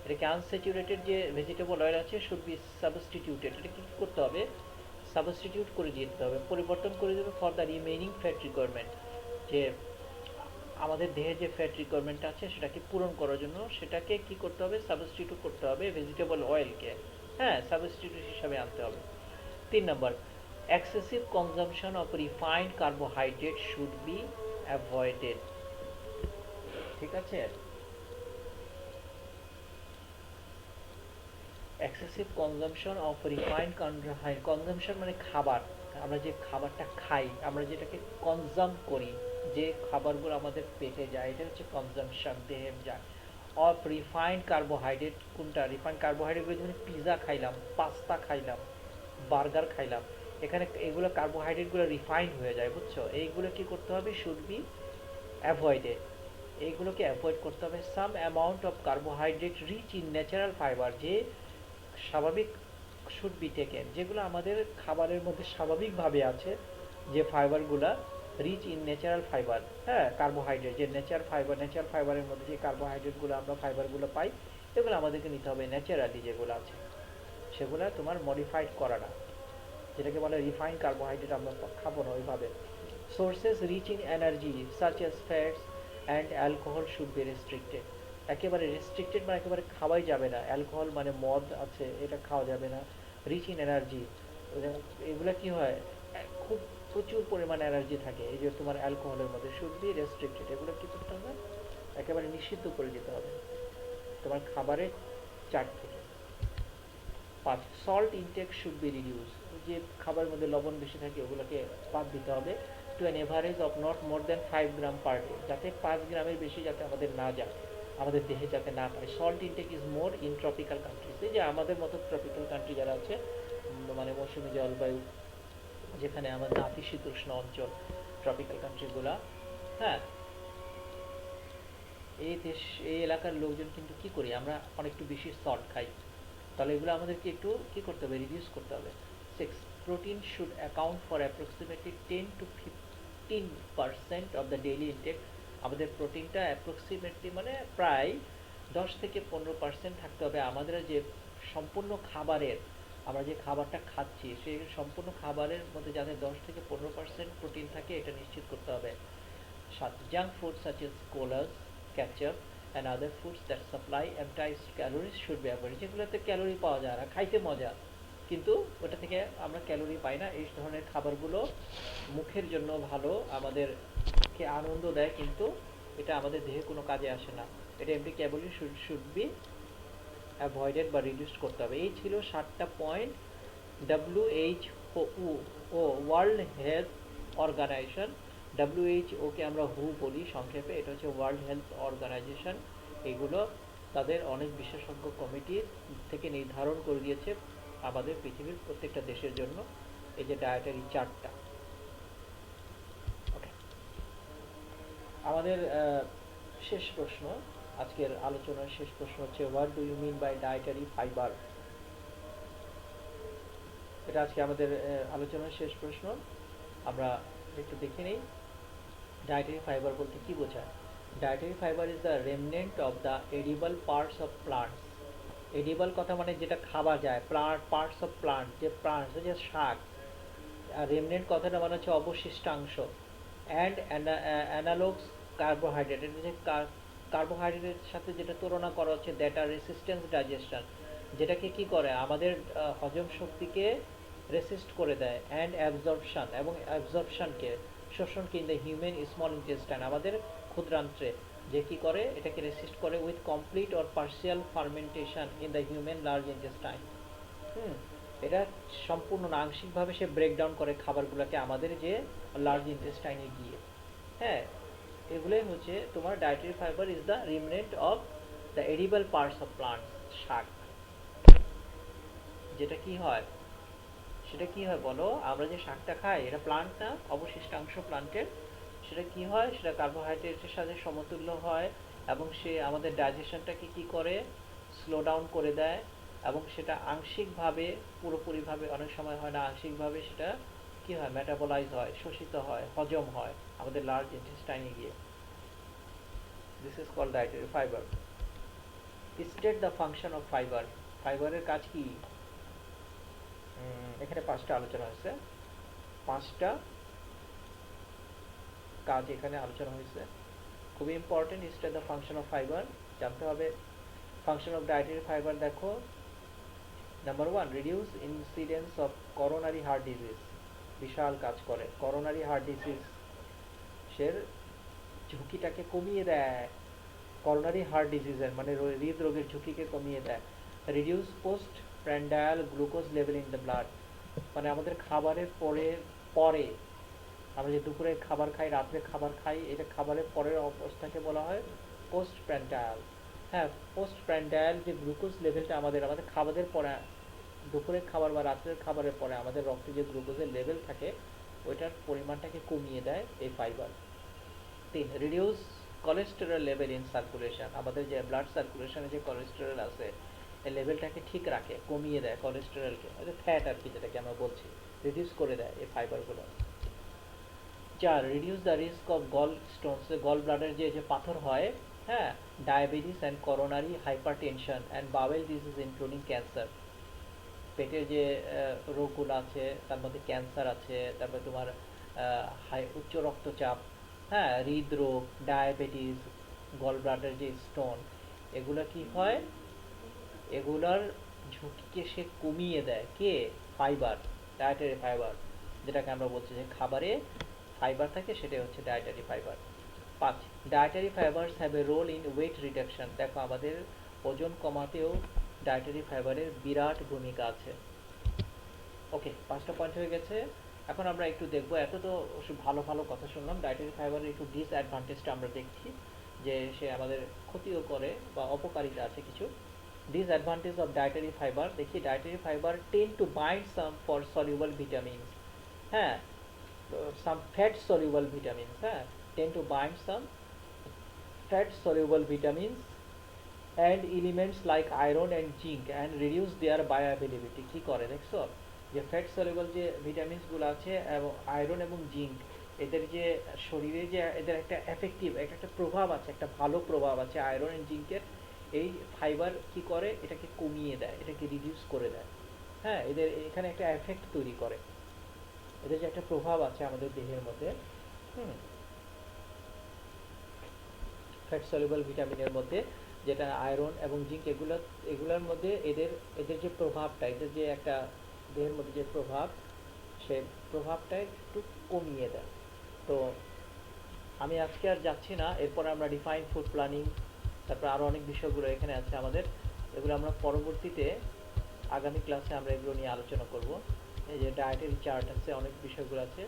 এটাকে আনস্যাচুরেটেড যে ভেজিটেবল অয়েল আছে শুড বি সাবস্টিটিউটেড, এটা কি করতে হবে, সাবস্টিটিউট করে দিতে হবে, পরিবর্তন করে দেবে for the remaining fat requirement, যে আমাদের দেহে যে ফ্যাট রিকোয়ারমেন্ট আছে সেটাকে পূরণ করার জন্য সেটাকে কি করতে হবে, সাবস্টিটিউট করতে হবে ভেজিটেবল অয়েলকে, হ্যাঁ সাবস্টিটিউট হিসাবে আনতে হবে। 3 নম্বর, excessive consumption of refined carbohydrate should be avoided. ঠিক আছে, excessive consumption of refined carbohydrate, consumption মানে খাবার, আমরা যে খাবারটা খাই, আমরা যেটাকে কনজাম করি, যে খাবারগুলো আমাদের পেটে যায়, এটা হচ্ছে কনজাম্পশন, দেহে যায়। অফ রিফাইন্ড কার্বোহাইড্রেট, কোনটা রিফাইন্ড কার্বোহাইড্রেটগুলো, যেমন পিৎজা খাইলাম, পাস্তা খাইলাম, বার্গার খাইলাম, এখানে এগুলো কার্বোহাইড্রেটগুলো রিফাইন্ড হয়ে যায়, বুঝছো, এইগুলো কি করতে হবে, শুড বি অ্যাভয়েডেড, এইগুলোকে অ্যাভয়েড করতে হবে। Some amount of carbohydrate rich in natural fibre, যে স্বাভাবিক শুড বি টেকেন, যেগুলো আমাদের খাবারের মধ্যে স্বাভাবিকভাবে আছে, যে ফাইবারগুলো রিচ ইন ন্যাচারাল ফাইবার, হ্যাঁ কার্বোহাইড্রেট, যে ন্যাচারাল ফাইবারের মধ্যে যে কার্বোহাইড্রেটগুলো আমরা ফাইবারগুলো পাই, এগুলো আমাদেরকে নিতে হবে ন্যাচারালি, যেগুলো আছে সেগুলো তোমার মডিফাইড করা না, যেটাকে বলে রিফাইন্ড কার্বোহাইড্রেট আমরা খাবো না ওইভাবে। Sources rich in energy such as fats and alcohol should be restricted. একেবারে রেস্ট্রিক্টেড মানে একেবারে খাওয়াই যাবে না, অ্যালকোহল মানে মদ আছে এটা খাওয়া যাবে না। রিচ ইন এনার্জি, এগুলো কি হয়, খুব প্রচুর পরিমাণে এনার্জি থাকে, এই যে তোমার অ্যালকোহলের মধ্যে, শুড বি রেস্ট্রিক্টেড, এগুলো কি করতে হবে, একেবারে নিষিদ্ধ করে দিতে হবে তোমার খাবারের চাট থেকে। 5, salt intact should be reduce, যে খাবারের মধ্যে লবণ বেশি থাকে ওগুলোকে বাদ দিতে হবে। To an average of not more than 5 gram per day, যাতে 5 গ্রামের বেশি যাতে আমাদের না যায়, আমাদের দেহে যাতে না পায়। Salt intact is more in tropical countries, এই যে আমাদের মতো ট্রপিক্যাল কান্ট্রি যারা আছে, মানে মৌসুমী জলবায়ু, যেখানে আমাদের নাতিশীতোষ্ণ অঞ্চল, ট্রপিক্যাল কান্ট্রিগুলা, হ্যাঁ এই দেশ, এই এলাকার লোকজন কিন্তু কি করি, আমরা অনেকটু বেশি সল্ট খাই, তাহলে এগুলো আমাদেরকে একটু কি করতে হবে, রিডিউস করতে হবে। 6, protein should account for approximately 10 to 15% of the daily intake. আমাদের প্রোটিনটা অ্যাপ্রক্সিমেটলি মানে প্রায় 10 থেকে 15% থাকতে হবে আমাদের যে সম্পূর্ণ খাবারের, আমরা যে খাবারটা খাচ্ছি সেই সম্পূর্ণ খাবারের মধ্যে যাতে 10 থেকে 15% প্রোটিন থাকে, এটা নিশ্চিত করতে হবে। 7, junk food such as callus, ketchup and other foods that supply empty calories should be avoided, যেগুলোতে ক্যালোরি পাওয়া যায় না, খাইতে মজা কিন্তু ওটা থেকে আমরা ক্যালোরি পাই না, এই ধরনের খাবারগুলো মুখের জন্য ভালো, আমাদেরকে আনন্দ দেয়, কিন্তু এটা আমাদের দেহে কোনো কাজে আসে না, এটা এমনি ক্যালোরি শুড বি অ্যাভয়েডেড বা রিডিউস করতে হবে। এই ছিল 7টা point. WHO, World Health Organization, WHO কে আমরা হু বলি সংক্ষেপে, এটা হচ্ছে ওয়ার্ল্ড হেলথ অর্গানাইজেশন, এগুলো তাদের অনেক বিশেষজ্ঞ কমিটি থেকে নির্ধারণ করে দিয়েছে আমাদের পৃথিবীর প্রত্যেকটা দেশের জন্য এই যে ডায়েটারি চার্টটা। ওকে, আমাদের শেষ প্রশ্ন, আজকের আলোচনার শেষ প্রশ্ন হচ্ছে, what do you mean by dietary fibre. এটা আজকে আমাদের আলোচনার শেষ প্রশ্ন, আমরা একটু দেখে নিই ডায়েটারি ফাইবার বলতে কি বোঝায়। Dietary fibre is the remnant of the edible parts of plants. Edible কথা মানে যেটা খাওয়া যায়, পার্টস অফ প্লান্ট, যে প্লান্টস যে শাক, আর রেমনেন্ট কথাটা মানে হচ্ছে অবশিষ্টাংশ। অ্যান্ড অ্যানালগস কার্বোহাইড্রেট, এটা যে কার্বোহাইড্রেটের সাথে যেটা তুলনা করা হচ্ছে, দ্যাট আর রেসিস্ট্যান্স ডাইজেশন, যেটাকে কি করে আমাদের হজম শক্তিকে রেসিস্ট করে দেয়, অ্যান্ড অ্যাবজর্পশন, এবং অ্যাবজর্পশনকে, শোষণকে in the human small intestine, আমাদের ক্ষুদ্রান্ত্রে, যে কি করে এটাকে রেসিস্ট করে with complete or partial fermentation in the human large intestine. Hmm, এটা সম্পূর্ণ না, আংশিকভাবে সে ব্রেকডাউন করে খাবারগুলোকে আমাদের যে লার্জ ইন্টেস্টাইনে গিয়ে। হ্যাঁ, এগুলোই হচ্ছে তোমার dietary fibre is the remnant of the edible parts of plants. শাক যেটা কি হয়, সেটা কি হয় বলো, আমরা যে শাকটা খাই এটা প্লান্ট না, অবশিষ্টাংশ প্লান্টের। সেটা কি হয়, সেটা কার্বোহাইড্রেটের সাথে সমতুল্য হয়, এবং সে আমাদের ডাইজেশনটাকে কি করে, স্লো ডাউন করে দেয়, এবং সেটা আংশিকভাবে, পুরোপুরিভাবে অনেক সময় হয় না, আংশিকভাবে সেটা কি হয়, মেটাবলাইজ হয়, শোষিত হয়, হজম হয় আমাদের লার্জ ইন্টেস্টাইনে গিয়ে। This is called dietary fibre. State the function of fibre. ফাইবারের কাজ কি? এখানে পাঁচটা আলোচনা হয়েছে, পাঁচটা কাজ এখানে আলোচনা হয়েছে, খুবই important. State the function of fibre জানতে হবে। ফাংশন অফ ডায়েটারি ফাইবার দেখো, number one, reduce incidence of coronary heart disease. বিশাল কাজ করে করোনারি হার্ট ডিজিজ, সে ঝুঁকিটাকে কমিয়ে দেয়, করোনারি হার্ট ডিজিজের মানে হৃদরোগের ঝুঁকিকে কমিয়ে দেয়। Reduce postprandial glucose level in the blood, মানে আমাদের খাবারের পরে পরে আমরা যে দুপুরে খাবার খাই, রাত্রে খাবার খাই, এটা খাবারের পরের অবস্থাকে বলা হয় পোস্ট প্র্যান্ডায়াল। হ্যাঁ, পোস্ট প্র্যান্ডায়াল যে গ্লুকোজ লেভেলটা আমাদের আমাদের খাবারের পরে, দুপুরের খাবার বা রাত্রের খাবারের পরে আমাদের রক্তে যে গ্লুকোজের লেভেল থাকে, ওইটার পরিমাণটাকে কমিয়ে দেয় এই ফাইবার। তিন, reduce cholesterol level in circulation, আমাদের যে ব্লাড সার্কুলেশনে যে কোলেস্টেরল আছে এই লেভেলটাকে ঠিক রাখে, কমিয়ে দেয় কোলেস্টেরলকে, ফ্যাট আর কি যেটাকে আমরা বলছি, রিডিউস করে দেয় এই ফাইবারগুলো। চার, reduce the risk of gall stones, gall bladder যে যে পাথর হয়, হ্যাঁ, diabetes and coronary hypertension and bowel disease including cancer. পেটের যে রোগগুলো আছে তার মধ্যে ক্যান্সার আছে, তারপরে তোমার উচ্চ রক্তচাপ, হ্যাঁ, হৃদরোগ, ডায়াবেটিস, গল ব্লাডার যে স্টোন, এগুলো কি হয়, এগুলার ঝুঁকিকে সে কমিয়ে দেয় কে, ফাইবার, ডায়েটারি ফাইবার, যেটাকে আমরা বলছি যে খাবারে ফাইবার থাকে, সেটাই হচ্ছে ডায়েটারি ফাইবার। পাঁচ, dietary fibres have a role in weight reduction, দেখো আমাদের ওজন কমাতেও ডায়েটারি ফাইবারের বিরাট ভূমিকা আছে। ওকে, পাঁচটা পয়েন্ট হয়ে গেছে। এখন আমরা একটু দেখবো, এত তো ভালো ভালো কথা শুনলাম, ডায়েটারি ফাইবারের একটু ডিসঅ্যাডভান্টেজটা আমরা দেখছি, যে সে আমাদের ক্ষতিও করে বা অপকারিতা আছে কিছু। ডিসঅ্যাডভান্টেজ অফ ডায়েটারি ফাইবার দেখি, dietary fibre ten two bind some for soluble vitamins, হ্যাঁ, some fat soluble vitamins, tend to bind some fat soluble vitamins and elements like iron and zinc and reduce their bioavailability। কি করে দেখছো, যে fat soluble যে vitamins গুলো আছে এবং iron এবং জিঙ্ক, এদের যে শরীরে যে এদের একটা এফেক্টিভ একটা প্রভাব আছে, একটা ভালো প্রভাব আছে আয়রন এন্ড জিঙ্কের, এই ফাইবার কি করে, এটাকে কমিয়ে দেয়, এটাকে রিডিউস করে দেয়। হ্যাঁ, এদের এখানে একটা এফেক্ট তৈরি করে, এদের যে একটা প্রভাব আছে আমাদের দেহের মধ্যে, হুম, ফ্যাট সলিউবল ভিটামিনের মধ্যে, যেটা আয়রন এবং জিঙ্ক, এগুলোর মধ্যে এদের এদের যে প্রভাবটা, এদের যে একটা দেহের মধ্যে যে প্রভাব, সে প্রভাবটা একটু কমিয়ে দেয়। তো আমি আজকে আর যাচ্ছি না, এরপর আমরা ডিফাইন ফুড প্ল্যানিং, তারপর আরও অনেক বিষয়গুলো এখানে আছে আমাদের, এগুলো আমরা পরবর্তীতে আগামী ক্লাসে আমরা এগুলো নিয়ে আলোচনা করব। এই যে ডায়েটারি চার্ট আছে, অনেক বিষয়গুলো আছে।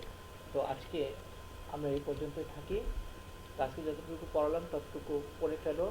তো আজকে আমরা এই পর্যন্তই থাকি, আজকে যতটুকু পড়ালাম ততটুকু পড়ে ফেলো।